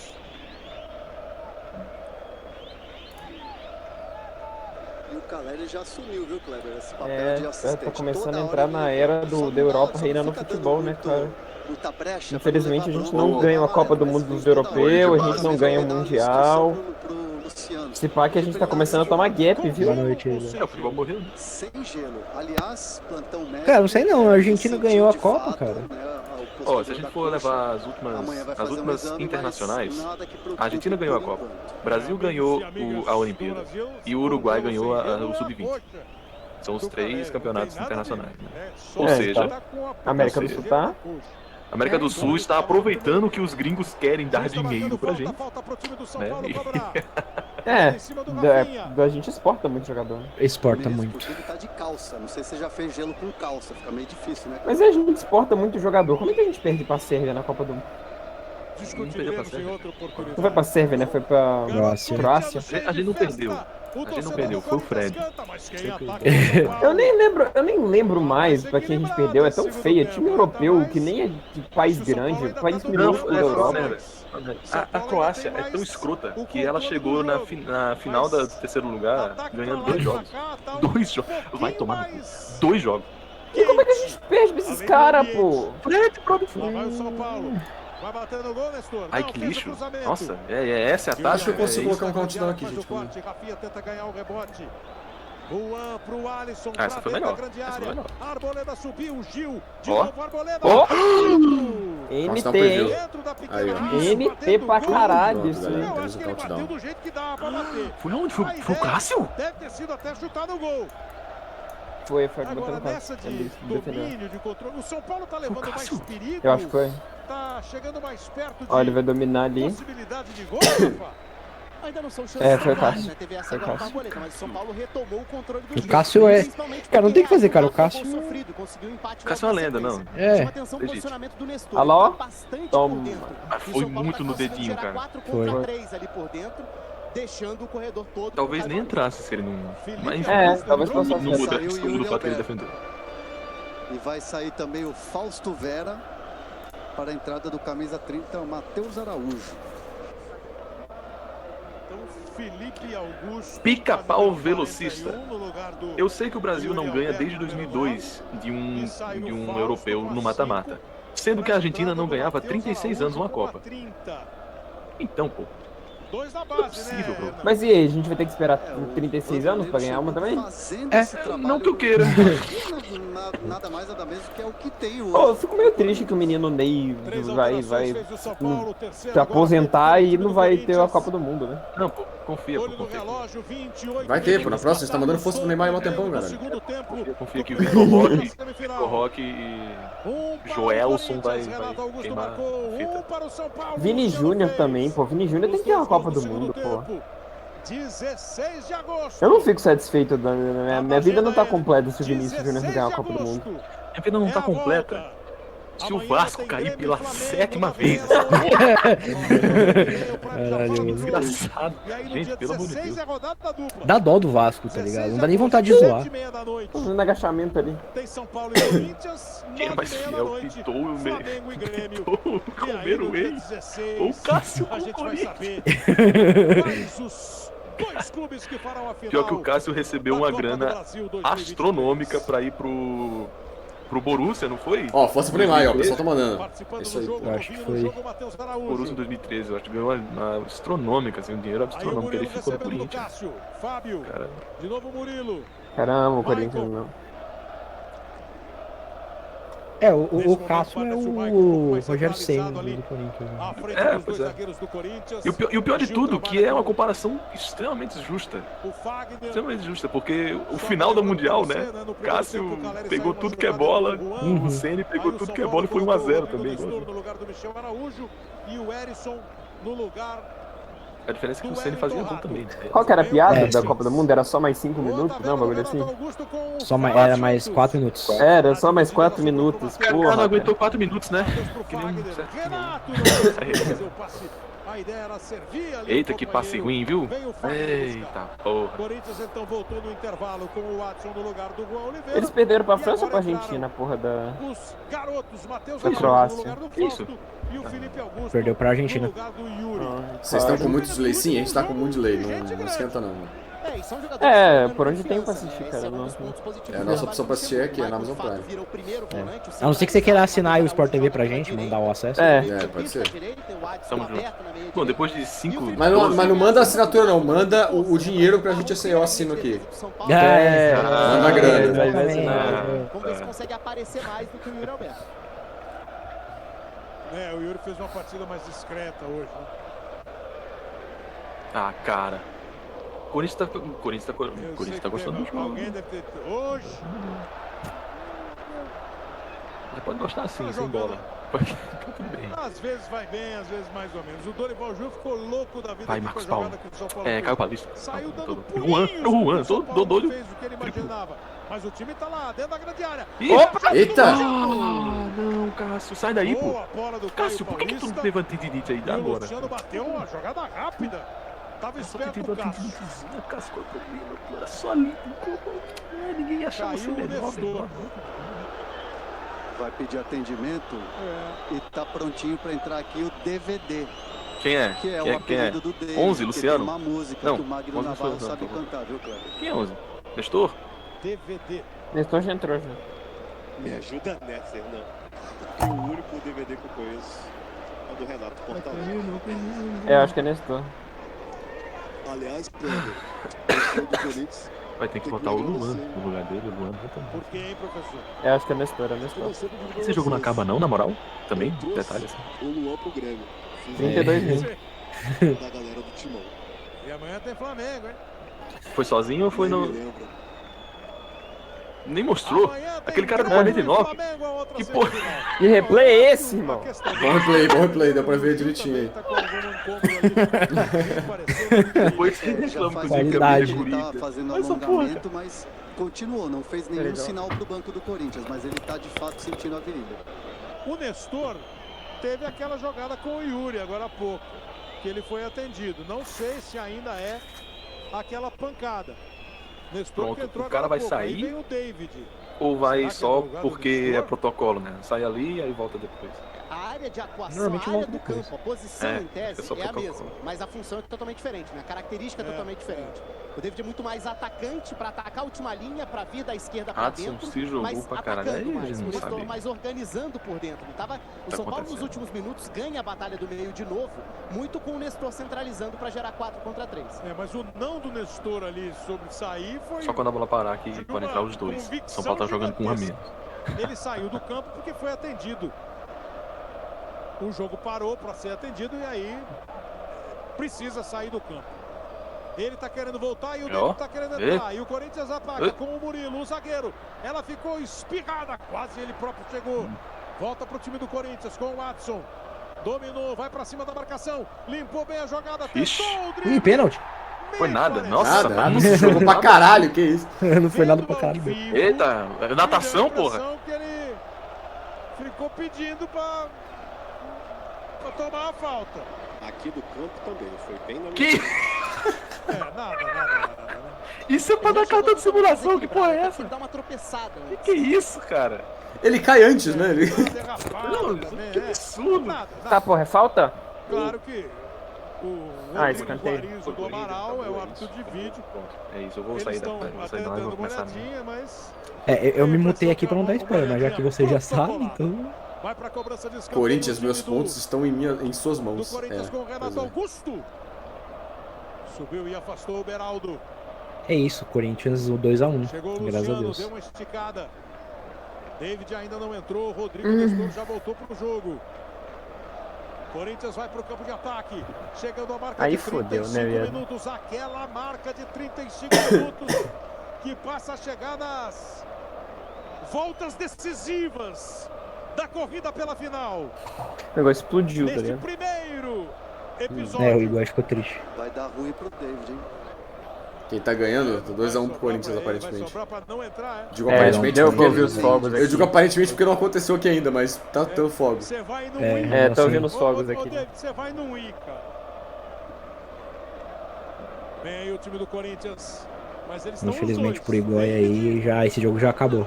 E o Caleri já assumiu, viu, Kleber? Esse papel É, de assistente. tá começando Toda a hora entrar ele na era só do, não da dá- Europa só não reinando no fica futebol, dando né, muito- cara? muita brecha pra Infelizmente não a gente levar não bronca. ganha a Copa do Mas Mundo vem dos toda Europeus, hora. a gente não Mas ganha o vai dar uma Mundial. instrução pro Luciano. Se pá que a gente tá começando a tomar gap, viu? Boa noite aí, É, o futebol morreu. né? Sem gelo. Aliás, plantão médico. Cara, não sei não, a Argentina sentiu ganhou a de Copa, fato, cara. né, o Ó, se a posterior gente da for coxa. levar as Amanhã vai últimas fazer um exame, internacionais, mas nada que preocupe a Argentina ganhou a por Copa. enquanto. O Brasil ganhou a Olimpíada. Brasil, E o Uruguai se ganhou tornou o sem Sub-20. gelo, São os do 3 Caleri, campeonatos não tem nada internacionais. a Né? ver, só Ou É, seja, tá com a América do seja, Sul tá. na coxa. a América do Sul está aproveitando que os gringos querem dar Está dinheiro marcando pra gente. falta pro time do São né? Paulo cobrar. É, Em cima do Rafinha. a gente exporta muito jogador. né? Exporta Mesmo, muito. porque ele tá de calça. Não sei se você já fez gelo com calça. Fica meio difícil, né? Mas a gente exporta muito jogador. Como é que a gente perde pra Sérvia na Copa do Mundo? Discutiremos em outra oportunidade. Não foi pra Sérvia, né? Foi pra Croácia. Croácia. A gente não perdeu. A gente não perdeu, foi o Fred. Eu nem lembro mais pra quem a gente perdeu. É tão feio. É time europeu que nem é de país grande, país minúsculo da Europa. A Croácia é tão escrota que ela chegou na final do terceiro lugar ganhando 2 jogos. 2 jogos. Vai tomar no cu. 2 jogos. E como é que a gente perde pra esses caras, pô? Fred, próprio Lá vai o São Paulo. Vai batendo o gol, Nestor. Ai, Não, que fez o lixo. cruzamento. Nossa, essa é a taxa. eu consigo É isso. colocar um countdown aqui, Faz o gente. Calma aí. corte, Rafinha tenta ganhar o rebote. Juan pro Alisson. Essa pra foi dentro melhor, da grande essa foi área. melhor. Arboleda subiu, Gil. De Ó. novo, Arboleda. Ó. Pedro. Nossa, dá um NT, hein? preview. Aí, ó. NT pra caralho Pronto, isso galera. aí. Temos um countdown. do jeito que dá pra bater. Foi onde? Foi o Cássio? Deve ter sido até chutar no gol. Foi Agora botando nessa quase. de Ele defendeu. domínio, de controle, o São Paulo tá levando mais Cássio? perigo. Eu acho que foi. Tá chegando mais perto de Ó, ele vai dominar ali. possibilidade de gol, Rafa. Ainda não são chances É, foi o claras, Cássio. né? Teve essa Foi o agora com a Cássio. Arboleda, mas o São Paulo retomou o controle do O jogo. Cássio é- Principalmente Cara, não tem o que fazer, cara. O porque Cássio- gol sofrido, conseguiu empate O Cássio é logo uma na lenda, não. sequência. É. Chama atenção o Legítimo. posicionamento do Nestor. Alô? Ele tá bastante Toma. por dentro. Mas E o foi São Paulo muito vai no conseguindo dedinho, gerar cara. 4 Foi. contra 3 ali por dentro, deixando o corredor todo. Talvez pro nem Caio entrasse se ele não. Mas É, talvez não passasse. muda Saiu isso Yuri muda o fato que ele Alberto. defendeu. E vai sair também o Fausto Vera para a entrada do camisa 30, o Matheus Araújo. Então, Felipe Augusto. Pica-pau fazendo velocista. 41 no lugar do Eu sei que o Brasil não Yuri ganha Alberto, desde número 2002 de E sai um o Fausto europeu com a no mata-mata. 5, Sendo que a Argentina entrada não do ganhava Matheus 36 anos uma Araújo com a Copa. 30. Então, pô. 2 na Não é base, possível, né? bro. Renan? Mas e aí, a gente vai ter que esperar É, o 36 anos pra ganhar uma também? fazendo É, esse trabalho não que eu queira. Nada mais, nada menos que é o que tem hoje. Pô, eu fico meio triste que o menino Ney 3 vai alterações fez o São Paulo, terceiro se aposentar agora, e não vai ter a Corinthians. Copa do Mundo, né? Não, pô, confia, pô, Olho no confia. relógio, 28 Vai ter, pô. Na minutos próxima, você tá mandando força pro Neymar e mó tempão, no galera. segundo tempo. Confia que o do Vitor primeiro Roque, jogo da semifinal. Vitor Roque e Para o Joelson Corinthians, vai Renato Augusto queimar marcou, fita. para o São Paulo, Vini Luciano Júnior fez. também, pô. Vini Júnior tem Os que ganhar a dois Copa gols do segundo Mundo, pô. tempo. 16 de agosto. Eu não fico satisfeito, minha vida não tá completa se o Vinícius Júnior não ganhar a Copa do Mundo. Minha vida não tá completa. Se o Vasco cair pela 7ª vez. Caralho, Desgraçado. Gente, pelo amor de Deus. Dá dó do Vasco, tá ligado? Não dá nem vontade de zoar. Tô fazendo agachamento ali. Tem São Paulo e Corinthians. Quem é mais 9h30 da fiel? noite, Pitou o Flamengo e Grêmio. o E aí, no Romero dia Way 16, ou o Cássio a gente com o vai Corinthians. saber quais os dois clubes que farão a final. Pior que o Cássio recebeu da uma Copa do grana Brasil 2023. astronômica pra ir pro Borussia, não foi? Ó, força pro Neymar aí, ó. O pessoal tá mandando. Participando Isso do aí. jogo, Eu acho que novinho no foi. jogo, Matheus Araújo. Borussia em 2013, eu acho que ganhou uma astronômica, assim, um dinheiro Aí o astronômico. Ele Murilo ficou no recebendo do Corinthians. Cássio. Fábio, Cara, de novo o Murilo. Caramba, o Corinthians não. É, o Nesse momento, Cássio é parece o Maicon um pouco o mais Rogério centralizado Ceni ali. do Corinthians. À Né? frente É, dos pois dois é. zagueiros do Corinthians. e o pior de Gil tudo, que trabalha é uma com comparação extremamente justa. o Fagner. Extremamente justa, porque o final da Mundial, né? Cássio pegou tudo que é bola, o Ceni pegou tudo que é bola e foi 1-0 também. No lugar do Michel Araújo e o Erisson no lugar. A diferença é que o Ceni fazia gol também, né? Qual que era a piada É, da sim. Copa do Mundo? Era só mais 5 minutos? Não, bagulho assim? Era mais 4 minutos. Era só mais 4 minutos, O cara não porra. aguentou 4 minutos, né? Que nem um Fagner. certo Renato não conseguiu fazer o passe. A ideia era servir ali. Eita, o que passe companheiro. ruim, viu? Vem o Fagner buscar. Eita, porra. Corinthians então voltou no intervalo com o Watson no lugar do Juan Oliveira. Eles perderam pra E França ou pra agora Argentina, porra da... Os garotos, Matheus Foi Araújo Croácia. no lugar do Que isso? Fausto e o Felipe Augusto Perdeu pra Argentina. no lugar do Yuri. Vocês estão com muito delay? Sim, a gente tá com muito delay. Não esquenta não. Mano. É, e são jogadores É, que jogando por com onde tem pra confiança, assistir, né? cara, Esse é um não. dos pontos positivos É, a do nossa trabalho opção do pra assistir é aqui, Michel. na Amazon O Fábio Prime. vira o primeiro volante, o A não ser que você queira assinar o Sport TV pra gente, mandar o acesso. É. É, pode ser. Tamo junto. Bom, depois de 5... Mas não manda a assinatura não, manda o dinheiro pra gente eu assino aqui. É, Manda a grana. vai exatamente. assinar. Vamos ver se consegue aparecer mais do que o Yuri Alberto. É, o Yuri fez uma partida mais discreta hoje. Né? Ah, cara. O Corinthians tá Eu sei que gostando do teve- jogo. Alguém deve ter. Hoje. Você pode gostar assim, Tá sem jogando. bola. Tá tudo bem. Às vezes vai bem, às vezes mais ou menos. O Dorival Júnior ficou louco da vida Vai, aqui Marcos com a Paulo. jogada que o São Paulo É, fez. Caio Paulista. Saiu dando Todo- pulinhos. Juan, O São tô Paulo doido. fez o que ele imaginava. Mas o time tá lá, dentro da grande área. Ih, Eita! Ah, não, Cássio, sai daí, pô. Boa bola do Caio Cássio, por que tu Paulista. não teve antidinite aí E o agora? Luciano bateu uma jogada rápida. Tava Só que esperto teve o Cássio. antidinitezinha, Cássio, qual é o problema? Pô, era só ali, ninguém ia achar você Caiu o melhor. Nestor. Vai pedir atendimento e tá prontinho para entrar aqui o DVD, Quem é? que é o Quem é? apelido do David. 11, que Luciano? Tem uma música Não, que o Magno 11 Navarro Luciano, sabe por favor. cantar, viu, Cleber? Quem é 11? Nestor? DVD. Nestor já entrou já. Me ajuda nessa, Hernan. Que o único DVD que eu conheço é o do Renato Portaluppi. É, acho que é Nestor. Aliás, Pedro, o jogo do Corinthians Vai ter que botar o Luan no lugar dele, o Luan vai também. Por quem, professor? Eu acho que é Nestor, é Nestor. Esse jogo não acaba não, na moral? Também? Detalhe assim. O Luan pro Grêmio. 32 mil. Da galera do Timão. E amanhã tem Flamengo, hein? Foi sozinho ou foi Nem no... me lembro. Nem mostrou. Amanhã tem Aquele cara do Grêmio e 49. Flamengo, a outra Que porra. semifinal. Que replay é esse, irmão? Bom replay, deu pra ver direitinho aí. Tá com algum incômodo ali, parecendo. Depois você Já reclama faz com um o tempo que qualidade. ele tá fazendo Mas essa alongamento, mas continuou, não fez nenhum Legal. sinal pro banco do Corinthians, mas ele tá de fato sentindo a virilha. O Nestor teve aquela jogada com o Yuri agora há pouco, que ele foi atendido. Não sei se ainda é aquela pancada. Nestor Pronto, que entrou o cara agora há vai pouco. Aí sair? vem o David. Ou vai Será que só é no lugar do porque é Nestor? protocolo, né? Sai ali e aí volta depois. A área de atuação, Normalmente a área volta do depois. campo, a posição É, em tese é só é a protocolo. mesma, mas a função é totalmente diferente, né? A característica é totalmente diferente. O David é muito mais atacante para atacar a última linha, para vir da esquerda para Adson dentro, se jogou mas pra caralho, atacando aí a mais, gente o não Nestor sabe. mais organizando por dentro. Não tava... O Tá São Paulo nos acontecendo. últimos minutos ganha a batalha do meio de novo, muito com o Nestor centralizando para gerar 4 contra 3. É, mas o não do Nestor ali sobre sair foi... Só quando a bola parar que de pode uma entrar os dois. convicção São Paulo tá jogando com um a menos. gigantesca. Ele saiu do campo porque foi atendido. O jogo parou para ser atendido e aí precisa sair do campo. Ele tá querendo voltar e o David tá querendo entrar. E o Corinthians ataca com o Murilo, o zagueiro. Ela ficou espirrada, quase ele próprio chegou. Volta pro time do Corinthians com o Adson. Dominou, vai pra cima da marcação. Limpou bem a jogada, Ixi. tentou o drible. Pênalti. Foi nada, Meio nossa. Nada, jogou pra caralho, que isso. Não foi nada Vendo pra ao caralho. vivo, Eita, natação, me deu a porra. impressão que ele ficou pedindo pra tomar a falta. Aqui do campo também, foi bem na Que? Nada. Isso é pra dar carta de simulação, que porra é essa? Dá uma tropeçada. Que isso, cara? Ele cai antes, né? Ele... Não, que absurdo. Tá, porra, é falta? Claro que o escanteio. Guarizo do Amaral é o árbitro de vídeo. É isso, eu vou Eles sair estão da vou até sair da live e dando vou uma começar. olhadinha, mas Eu me mutei aqui pra não dar spoiler, mas já que você já sabe, então. vai pra cobrança de escanteio. Corinthians, do time meus pontos estão em suas do mãos. Corinthians com o pois Renato é. Augusto. Subiu e afastou o Beraldo. É isso, Corinthians, o 2x1. Chegou o Graças a Luciano, Deus. deu uma esticada. David ainda não entrou, Rodrigo Nestor já voltou pro jogo. Corinthians vai pro campo de ataque. Chegando a marca Aí de fodeu, 35 né, viado? minutos. Aquela marca de 35 minutos que passa a chegar nas voltas decisivas da corrida pela final. O negócio explodiu, tá Neste ligado? primeiro O episódio. Igor ficou triste. Vai dar ruim pro David, hein? Quem tá ganhando? 2x1 pro Vai Corinthians, sobrar pra ele, aparentemente. Vai sobrar pra não entrar, Digo É, não aparentemente deu porque... pra ouvir os fogos Eu aqui. digo aparentemente porque não aconteceu aqui ainda, mas tá tendo fogo. Você vai no É, win. É, tô assim, ouvindo os fogos aqui. David, você vai no win, cara. Vem aí o time do Corinthians. Mas eles estão os Infelizmente dois. pro Igor aí, esse jogo já acabou.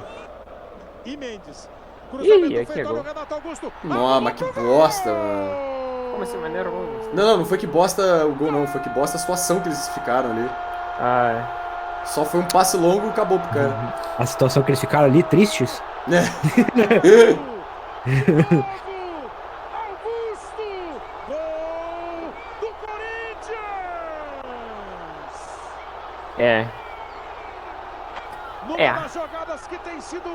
E Mendes. Ih, Cruzamento aqui é feito gol. ao Renato Augusto. Nossa, mas que bosta, mano. Como assim, maneiro? Gol? Não, não foi que bosta o gol, não. Foi que bosta a situação que eles ficaram ali. Ah, Só foi um passe longo e acabou pro cara. A situação que eles ficaram ali, tristes. Augusto! Gol do Corinthians! é. Numa É. das jogadas que tem sido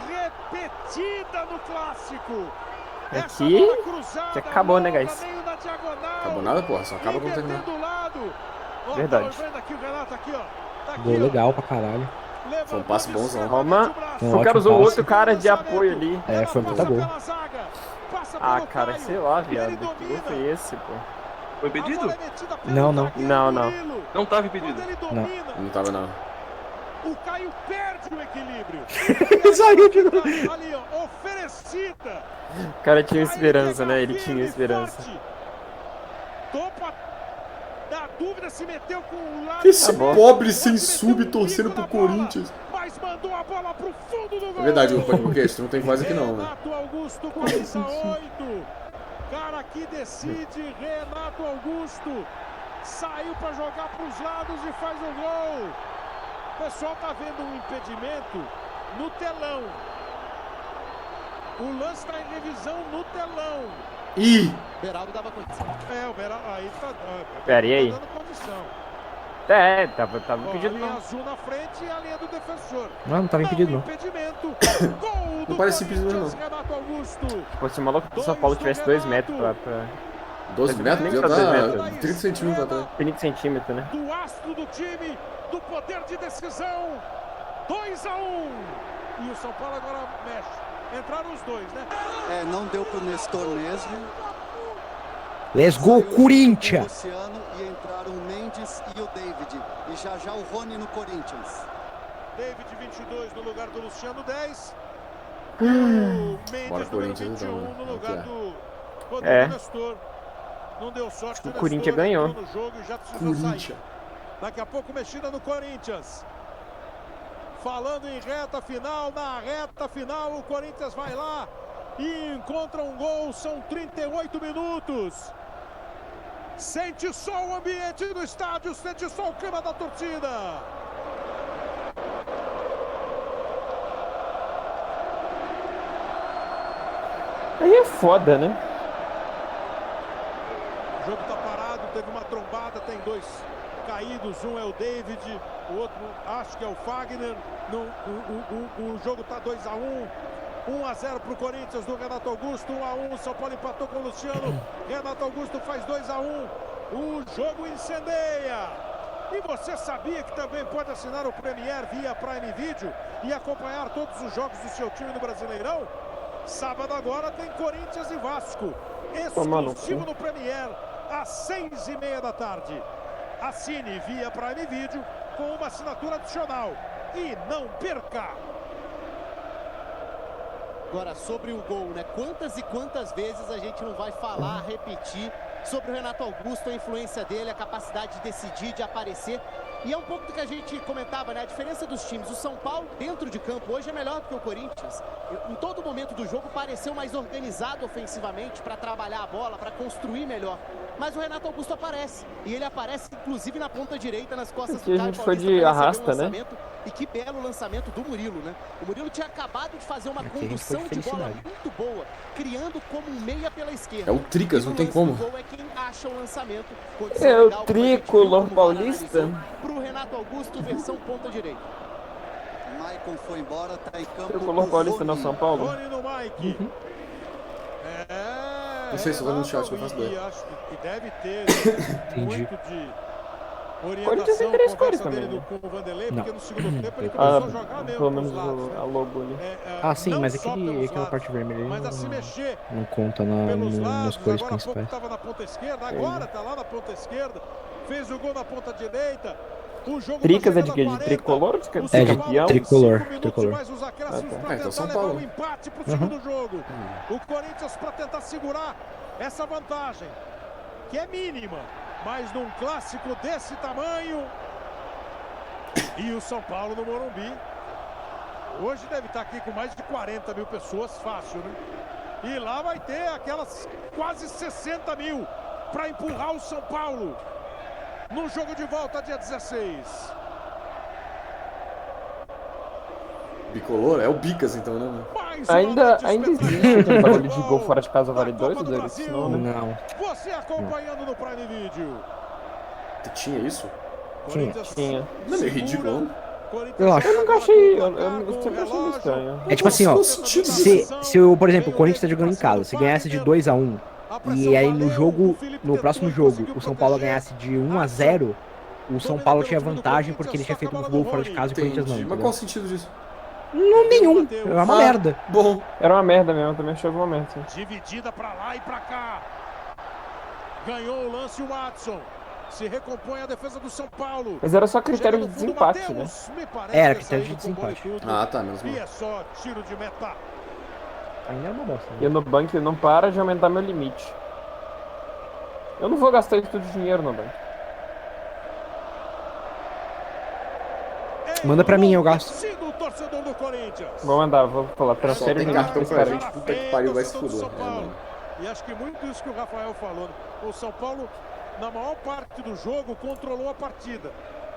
repetida no clássico. Essa Aqui bola cruzada, já acabou, né, longa, guys? meio da diagonal. Acabou nada, porra. Só acaba quando terminar. Invertendo o lado. Ó, Verdade. tá vendo aqui o Renato aqui, ó. Tá aqui, Gol ó. legal pra caralho. Levantou Foi um passe de bonzão. cima, Roma. mete o braço. Um O cara ótimo usou passe. outro cara de apoio ali. É, foi um puta Passa gol. pela zaga, passa Ah, pelo cara, Caio. sei lá, Ele viado. Que gol domina. foi esse, pô? Foi A impedido? bola é metida pelo Não, não. zagueiro Não, não. Murilo. Não tava Quando impedido. ele domina, Não tava, não. o Caio perde o equilíbrio. Saiu de novo. Ali, ó, oferecida. O cara tinha esperança, né? Ele tinha esperança. Topa. Na dúvida se meteu com o lado. Esse bom. pobre sem sub torcendo pro Corinthians. Mas mandou a bola pro fundo do gol. É verdade, o podcast tu não tem voz aqui não, né? Renato Augusto, 48. Cara que decide, Renato Augusto. Saiu para jogar para os lados e faz o gol. O pessoal tá vendo um impedimento no telão. O lance está em revisão no telão. Ih! Beraldo dava condição. É, o Beraldo aí tá, Pera, e aí? tá dando condição. Tava impedido Linha não. azul na frente e a linha do defensor. Não tava impedido não. Impedimento. Gol do Não parecia impedido, não. Corinthians, Renato Augusto. Pô, se o maluco do São Paulo tivesse 2 metros pra... 12 metros? Nem Já pra 2 dá metros. 30 centímetros pra trás. 30 centímetros, né? Do astro do time, do poder de decisão. 2-1. E o São Paulo agora mexe. Entraram os dois, né? Não deu pro Nestor mesmo. Let's go, Corinthians! O Luciano e entraram o Mendes e o David. E já o Rony no Corinthians. David 22 no lugar do Luciano 10. O Mendes Bora, número Corinthians, 21 então, no lugar né? do Rodrigo Nestor. Não deu sorte. O Corinthians ganhou. No jogo e já precisou sair. Daqui a pouco mexida no Corinthians. Falando em reta final, na reta final o Corinthians vai lá e encontra um gol. São 38 minutos. Sente só o ambiente do estádio, sente só o clima da torcida. Aí é foda, né? O jogo tá parado, teve uma trombada, tem 2 caídos, um é o David, o outro acho que é o Fagner. O jogo tá 2-1. 1-0 pro Corinthians do Renato Augusto, 1-1, São Paulo empatou com o Luciano, Renato Augusto faz 2-1, o jogo incendeia. E você sabia que também pode assinar o Premier via Prime Video e acompanhar todos os jogos do seu time no Brasileirão? Sábado agora tem Corinthians e Vasco, exclusivo no Premier, às 6h30 da tarde. Assine via Prime Video com uma assinatura adicional e não perca! Agora, sobre o gol, né? Quantas e quantas vezes a gente não vai falar, repetir sobre o Renato Augusto, a influência dele, a capacidade de decidir, de aparecer. E é um pouco do que a gente comentava, né? A diferença dos times. O São Paulo, dentro de campo, hoje é melhor do que o Corinthians. Em todo momento do jogo, pareceu mais organizado ofensivamente para trabalhar a bola, para construir melhor. Mas o Renato Augusto aparece. E ele aparece, inclusive, na ponta direita, nas costas do Caio Paulista. A gente foi de arrasta, né? E que belo lançamento do Murilo, né? O Murilo tinha acabado de fazer uma condução de bola muito boa, criando como um meia pela esquerda. É o Tricas, não tem como. O gol é quem acha o lançamento. É o Tricolor Paulista. Pro Renato Augusto, versão ponta direita. Maicon foi embora, tá em campo. Tricolor Paulista no São Paulo. Rony no Mike. Não sei se eu vou no chat, não faço ideia. Acho que deve ter muito de Corinthians tem 3 cores também, né? Com o Vanderlei, porque no segundo tempo ele Ah, começou a jogar mesmo pelo menos lados, a logo ali. Sim, mas aquela parte vermelha mas a se mexer não conta pelos lados, nas cores agora há pouco principais. estava na ponta esquerda, agora tá lá na ponta esquerda, fez o gol na ponta direita. O jogo Tricas tá é de quê? De tricolor? De É de campeão? tricolor. Mais os acréscimos pra então tentar São levar Paulo. um empate pro segundo jogo. O Corinthians para tentar segurar essa vantagem, que é mínima, mas num clássico desse tamanho. E o São Paulo no Morumbi hoje deve estar aqui com mais de 40 mil pessoas, fácil, né? E lá vai ter aquelas quase 60 mil para empurrar o São Paulo no jogo de volta dia 16. Bicolor? É o Bicas então, né, mano? Ainda existe um bagulho de gol fora de casa vale 2, Não. Você acompanhando no Prime Video. Tinha isso? Tinha. Não é meio ridículo, não? Eu acho. Eu nunca achei, eu sempre achei meio estranho. É tipo assim, ó, se o, por exemplo, o Corinthians tá jogando em casa, se ganhasse de 2-1, e aí no próximo jogo, o São Paulo ganhasse de 1-0, o São Paulo tinha vantagem porque ele tinha feito um gol fora de casa e o Corinthians não. Mas qual o sentido disso? Não, nenhum. É uma merda. Bom. Era uma merda mesmo, também achei uma merda. Sim. Dividida pra lá e pra cá. Ganhou o lance o Watson. Se recompõe a defesa do São Paulo. Mas era só critério de desempate, né? Era critério de desempate. Ah, tá, menos mal. E é só tiro de meta. Ainda é uma bosta. E no banco não para de aumentar meu limite. Eu não vou gastar isso tudo de dinheiro no banco. Manda pra mim, eu gasto. Vou mandar, vou falar. Só Transfere tem o cartão limite pra pra gente, puta que pariu, vai se fuder. Mano. E acho que muito isso que o Rafael falou. O São Paulo, na maior parte do jogo, controlou a partida.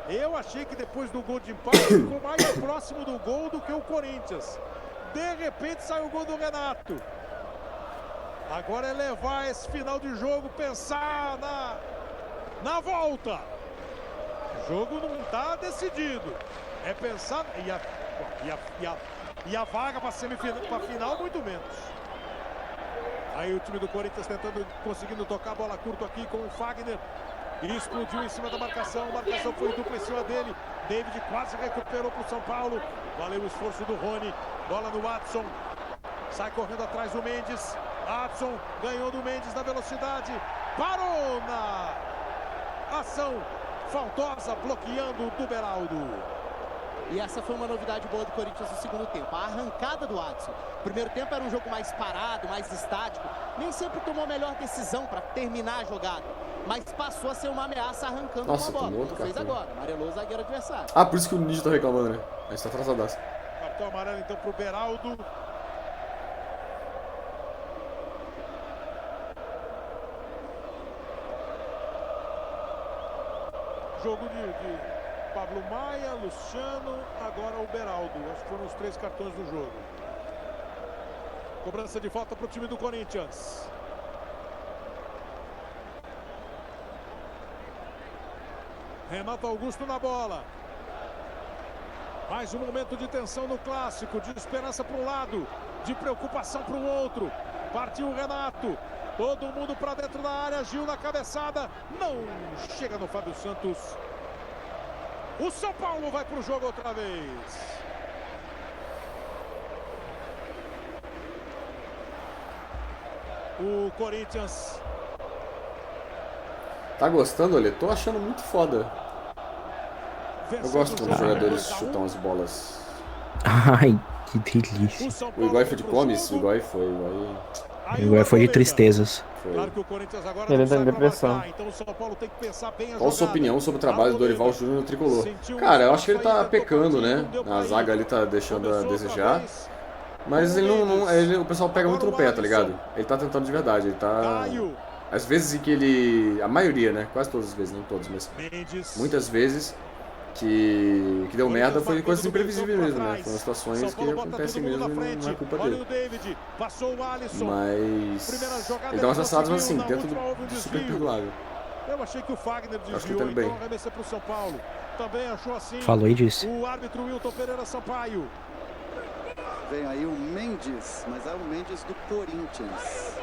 Eu achei que depois do gol de empate ficou mais próximo do gol do que o Corinthians. De repente saiu o gol do Renato. Agora é levar esse final de jogo, pensar na volta. O jogo não está decidido. É pensar... E a vaga para a final, muito menos. Aí o time do Corinthians conseguindo tocar a bola curta aqui com o Fagner. E explodiu em cima da marcação. A marcação foi dupla em cima dele. David quase recuperou para o São Paulo. Valeu o esforço do Rony. Bola no Watson. Sai correndo atrás do Mendes. Watson ganhou do Mendes na velocidade. Parou na ação faltosa, bloqueando do Beraldo. E essa foi uma novidade boa do Corinthians no segundo tempo. A arrancada do Watson. O primeiro tempo era um jogo mais parado, mais estático. Nem sempre tomou a melhor decisão para terminar a jogada. Mas passou a ser uma ameaça arrancando com a bola. Não fez agora. Amarelou o zagueiro adversário. Ah, por isso que o Ninja tá reclamando, né? A gente tá atrasadaço. Cartão amarelo então pro Beraldo. Jogo de Pablo Maia, Luciano, agora o Beraldo. Acho que foram os 3 cartões do jogo. Cobrança de falta para o time do Corinthians. Renato Augusto na bola. Mais um momento de tensão no clássico, de esperança para um lado, de preocupação para o outro. Partiu o Renato. Todo mundo para dentro da área. Gil na cabeçada. Não chega no Fábio Santos. O São Paulo vai para o jogo outra vez. O Corinthians. Tá gostando, Olê? Tô achando muito foda. Eu gosto quando os jogadores chutam as bolas. Ai, que delícia. O Igor foi de comes? O Igor foi de tristezas. Ele tá em depressão. Qual a sua opinião sobre o trabalho do Dorival Júnior no Tricolor? Cara, eu acho que ele tá pecando, né? A zaga ali tá deixando a desejar. Mas ele não, o pessoal pega muito no pé, tá ligado? Ele tá tentando de verdade, ele tá... Às vezes em que ele... A maioria, né? Quase todas as vezes, não todas, mas... Muitas vezes que deu merda foi coisas imprevisíveis mesmo, né? Foram situações que acontecem mesmo e não é culpa dele. Mas... Ele dá umas passadas, mas assim, dentro do super perdoável. Eu achei que o Fagner desviou, então arremessa pro São Paulo. Também achou assim. Falou e disse. O árbitro Wilton Pereira Sampaio. Vem aí o Mendes, mas é o Mendes do Corinthians.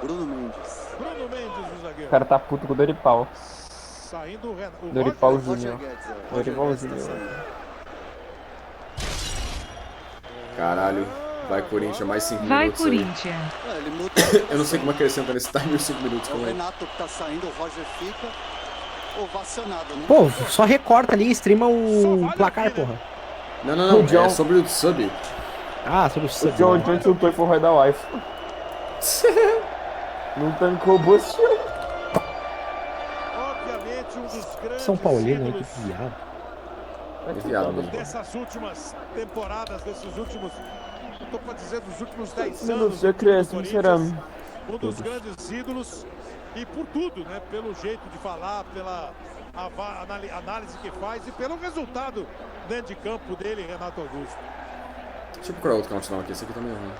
Bruno Mendes. Bruno Mendes, o zagueiro. O cara tá puto com o Dorival. Saindo o Dorival Júnior. Dorival Júnior. Caralho. Vai Corinthians, mais 5 Vai minutos. Corinthians. Eu não sei como acrescenta nesse time os 5 minutos. É o Renato que tá saindo, o Roger fica ovacionado, né? Pô, só recorta ali e streama o placar, porra. Não, é sobre o sub. Ah, sobre o sub. O John tiltou e foi o Roy da Wife. Não tancou o Bush. Obviamente, um dos grandes São Paulino, né? Que viado. É viado mesmo. Dessas últimas temporadas, desses últimos... Eu tô pra dizer dos últimos 10 Não anos. sei, cresce, será? Um dos grandes ídolos. E por tudo, né? Pelo jeito de falar, pela análise que faz e pelo resultado dentro de campo dele, Renato Augusto. Deixa eu procurar outro countdown aqui, esse aqui também é ruim.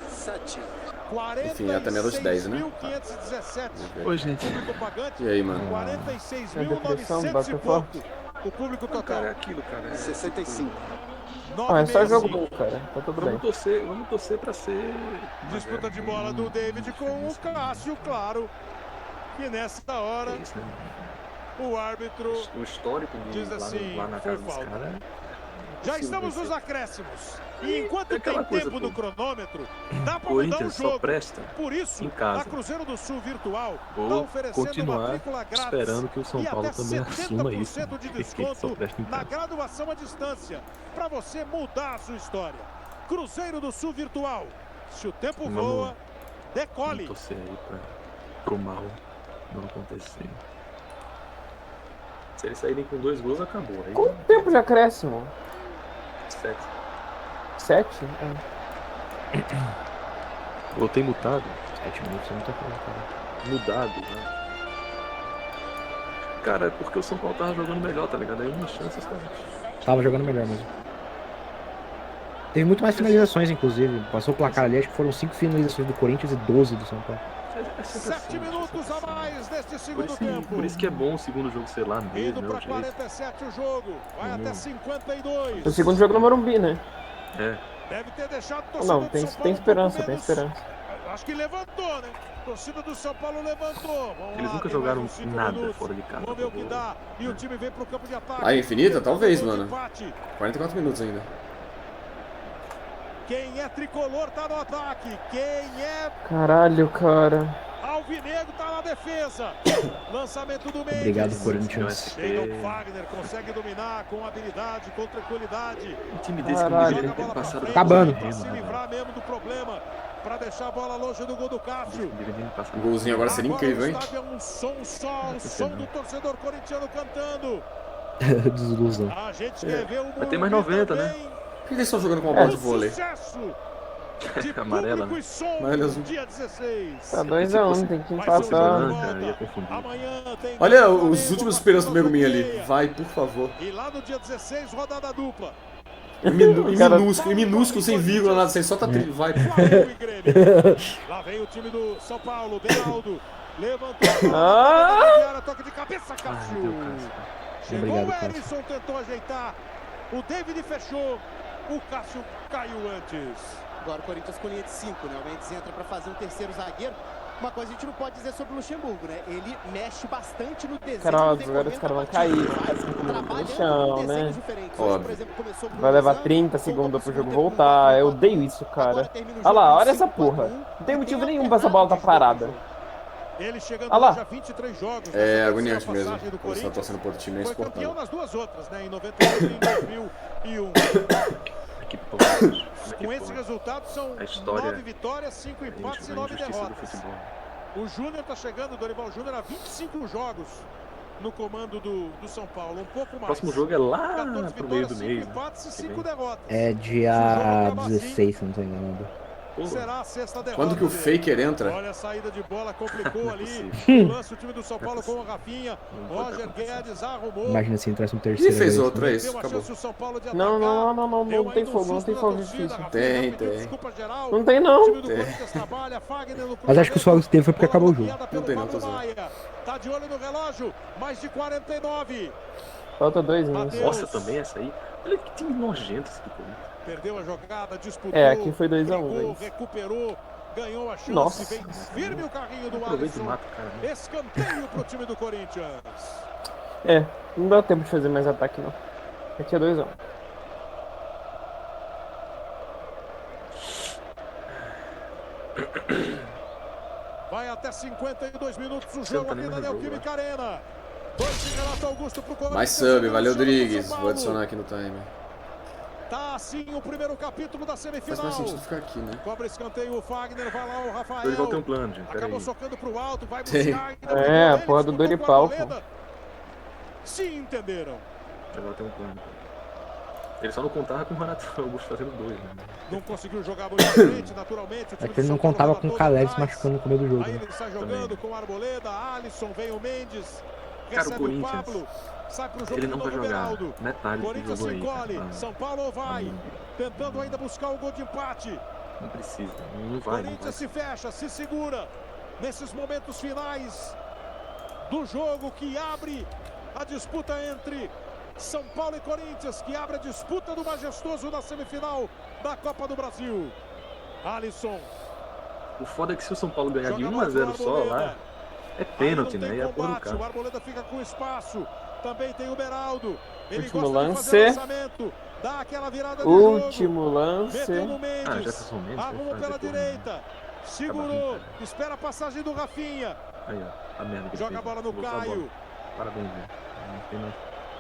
7. Enfim, é até meia-noite 10, né? 46.517. Oi, gente. E aí, mano? 46.900 e pouco. O público total. Cara, é aquilo, cara. É 65. Ah, é só jogo bom, cara. Tá tudo bem. Vamos torcer pra ser... Disputa de bola do David com o Cássio, claro. E nessa hora, É isso, né? o árbitro O histórico diz assim, lá na foi casa dos falta. caras... Já estamos nos acréscimos. E enquanto É aquela tem coisa, tempo pô. no cronômetro, dá pra mudar o Corinthians só jogo. presta Por isso, em casa. a Cruzeiro do Sul Virtual está Vou oferecendo continuar matrícula grátis esperando que o São e Paulo até também assuma isso. 70% de Que só desconto presta em na casa. graduação à distância, para você mudar a sua história. Cruzeiro do Sul Virtual. Se o tempo Vamos voa, decole. Vamos torcer aí pro mal não acontecer. Se eles saírem com 2 gols, acabou. Aí Quanto tempo de acréscimo? 7. 7? Voltei mutado. 7 minutos é muita coisa, cara. Mudado, né? Cara, é porque o São Paulo tava jogando melhor, tá ligado? Aí uma chance, cara. Tava jogando melhor mesmo. Teve muito mais finalizações, inclusive. Passou o placar ali, acho que foram 5 finalizações do Corinthians e 12 do São Paulo. É sempre 7 assim, minutos a mais neste segundo tempo. por isso que é bom o segundo jogo ser lá mesmo. Indo para 47 o jogo. Vai até 52. O segundo jogo no Morumbi, né? É. Deve ter deixado o Não, torcedor tem do São Paulo tem esperança, um pouco tem menos. esperança. Acho que levantou, né? A torcida do São Paulo levantou. Vamos Eles lá, nunca tem jogaram mais uns 5 nada minutos. fora de casa. Vamos ver o que dá. E o time vem pro campo de ataque. Ah, infinita? Talvez, Gol de mano. empate. 44 minutos ainda. Quem é tricolor tá no ataque. Quem é Caralho, cara. alvinegro tá na defesa. Lançamento do Mendes. Obrigado, Corinthians. Sheldon Fagner consegue dominar com habilidade, com tranquilidade. Um time desse que não Caralho. deveria ter passado. Acabando. Pra se livrar mesmo do problema. Pra deixar a bola longe do gol do Cássio. O golzinho agora seria incrível, hein? O estádio é um som só, o som do torcedor corintiano cantando. Desilusão. A gente quer ver o Vai ter mais 90, né? Por que eles estão jogando com uma bola de vôlei? Sucesso de Amarela, público né? e som Amarela no azul. dia 16. Tá 2x1, tem que Vai ser um empatar. jogo de Cara, volta. ia confundir. Amanhã tem Olha Flamengo, os últimos esperanças do Mego Minha ali. Vai, por favor. E lá no dia 16, rodada dupla. Em minúsculo, sem vírgula, nada, sem só tá tri. Vai. Flamengo e Grêmio. Lá vem o time do São Paulo, Beraldo. Levantou. Ah! Toque de cabeça, Ai, Cássio. meu Cássio. Chegou Obrigado, o Cássio. Erisson, tentou ajeitar. O David fechou. O Cássio caiu antes. Agora o Corinthians com linha de 5, né? O Mendes entra para fazer um terceiro zagueiro. Uma coisa a gente não pode dizer sobre o Luxemburgo, né? Ele mexe bastante no desenho. Cara, no agora decorrer os caras vão da cair, partida. vai 5 minutos no Trabalhando chão, com desenhos né? diferentes. Óbvio. Hoje, por exemplo, começou Vai levar cruzando, 30 voltou segundos pro pro jogo segundo tempo, voltar. Eu 4-4-1. odeio isso, cara. Agora termina o Olha lá, jogo olha essa 5-4-1. porra. Não tem motivo nenhum pra essa bola tá parada. Ele chegando Olha lá. hoje a 23 jogos. É nessa agoniante terceira mesmo. passagem do Quando você tá Corinthians. torcendo por outro time, é Foi campeão insuportável. nas duas outras, né? Em 98 e em 2001. Que porra. Com esse resultado são A história 9 vitórias, 5 empates e 9 injustiça do derrotas. futebol. O Júnior tá chegando, o Dorival Júnior, a 25 jogos no comando do São Paulo. Um pouco mais. O próximo jogo é lá 14 pro meio vitórias, do 5 mês. Né? empates e Que 5 vem. derrotas. É dia 16, se não tô enganado. Porra. Será a sexta derrota. Quando que o dele. Faker entra? Olha a saída de bola, complicou ali. possível. O lance o time do São Paulo com o Rafinha. Não pode Roger acontecer. Guedes arrumou. Imagina se entrasse um Ih, terceiro. fez vez, outro, né? é isso, Deu uma acabou. chance o São Paulo de Não, atacar. não Deu tem ainda um fogo, não susto tem na fogo torcida. difícil. Rafinha Tem, já pediu tem. desculpa geral. Não tem O não. time do Tem. Corinthians trabalha, Fagner no Mas acho que o só que teve foi porque Bola acabou o jogo. bloqueada pelo Não tem não, Pablo tô zoando. Maia. Tá de olho no relógio, mais de 49. Falta 2 minutos. Nossa, também essa aí. Olha que time nojento esse do Corinthians. Perdeu a jogada, disputou. É, aqui foi 2 a 1, brigou, né? recuperou, ganhou a chance, Nossa. vem firme o carrinho do Aproveita e Alisson. mata o cara. Né? Escanteio pro time do Corinthians. É, não dá tempo de fazer mais ataque não. Aqui é 2 a 1. Vai até 52 minutos o Você jogo não tá aqui nem na mais no jogo, Neoquímica Arena. 2 de Renato Augusto pro Corinthians. Mais sub, valeu, Chama do Rodrigues. São Vou Paulo. adicionar aqui no time. Tá assim o primeiro capítulo da Faz semifinal. mais sentido ficar aqui, né? Cobra escanteio o Fagner, vai lá o Rafael. Dorival tem um plano, gente. Pera Acabou aí. socando pro alto, vai Tem. buscar. ainda É, pegou a ele, porra do disputou com o Dorival, Arboleda. Se entenderam. Dorival tem um plano. Ele só não contava com o Renato Augusto fazendo 2, né? Não conseguiu jogar muito à frente, naturalmente. O time É que ele do não São Paulo contava roda com o todo Caleb se atrás. machucando no começo do jogo. Aí né? ele sai jogando com o Arboleda, Alisson, vem o Mendes. Cara, Recebe o Corinthians, Pablo, sai pro jogo ele de não vai novo, jogar Beraldo. metade do Corinthians jogo se aí. encolhe, Cara. São Paulo vai, tentando ainda buscar o gol de empate. Não precisa, não vai. Corinthians se fecha, se segura nesses momentos finais do jogo que abre a disputa entre São Paulo e Corinthians, que abre a disputa do majestoso na semifinal da Copa do Brasil. Alisson. O foda é que se o São Paulo ganhar de joga 1 a 0 pro só Arboleda. lá, é pênalti, Aí não né? tem E a porra do combate, o cara. Arboleda fica com espaço. Também tem o Beraldo. Ele Último gosta de lance. fazer lançamento. Dá aquela virada de jogo. Último lance. Meteu no Ah, Mendes. Jefferson Mendes. vai Arrumou fazer pela porra direita. nenhuma. Segurou. barriga, cara. Espera a passagem do Rafinha. Aí, ó. A merda que ele Joga fez, a bola no botou a bola. Caio. Parabéns, velho. Não tem mais.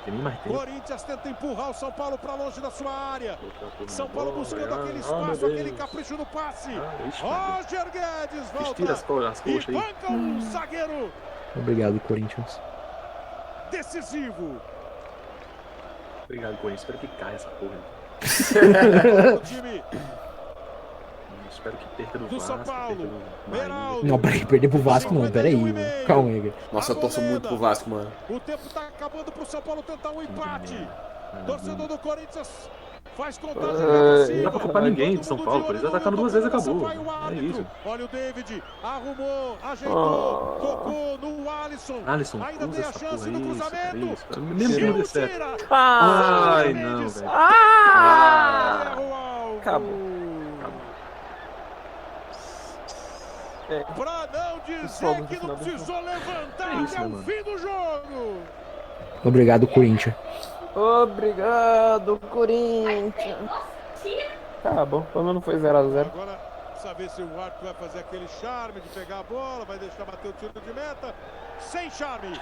Tem nem mais tempo. Corinthians tenta empurrar o São Paulo para longe da sua área. Botou a porra São na Paulo bola, buscando ah, aquele meu espaço, aquele Deus. capricho no passe. Ah, ixi, Roger Guedes Estira as volta. as E coxas aí. banca um zagueiro Obrigado, Corinthians. decisivo. Obrigado, Corinthians. Espero que caia essa porra. O time Espero que perca do do Vasco. São Paulo. perca do Beraldo. Não, peraí, perder pro Vasco não, peraí. Calma aí. Nossa, eu torço muito pro Vasco, mano. O tempo tá acabando pro São Paulo tentar um empate. Bahia. Torcedor do Corinthians Faz Não dá pra culpar ninguém de São Paulo, eles atacaram 2 vezes e acabou. É isso. Olha o David, arrumou, ajeitou, tocou no Alisson. Alisson, ainda usa tem a essa chance porra, do isso, cruzamento. isso. Mesmo que não dê certo. Ah! Ai, não, velho. Acabou. Pra não dizer que não precisou levantar isso, até o mano. fim do jogo. Obrigado, Corinthians. Obrigado, Corinthians. Tá bom, pelo menos não foi 0x0. Agora, saber se o árbitro vai fazer aquele charme de pegar a bola, vai deixar bater o tiro de meta. Sem charme.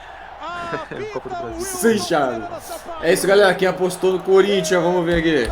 Copa do Brasil. Sem charme. É isso, galera. Quem apostou no Corinthians, vamos ver aqui.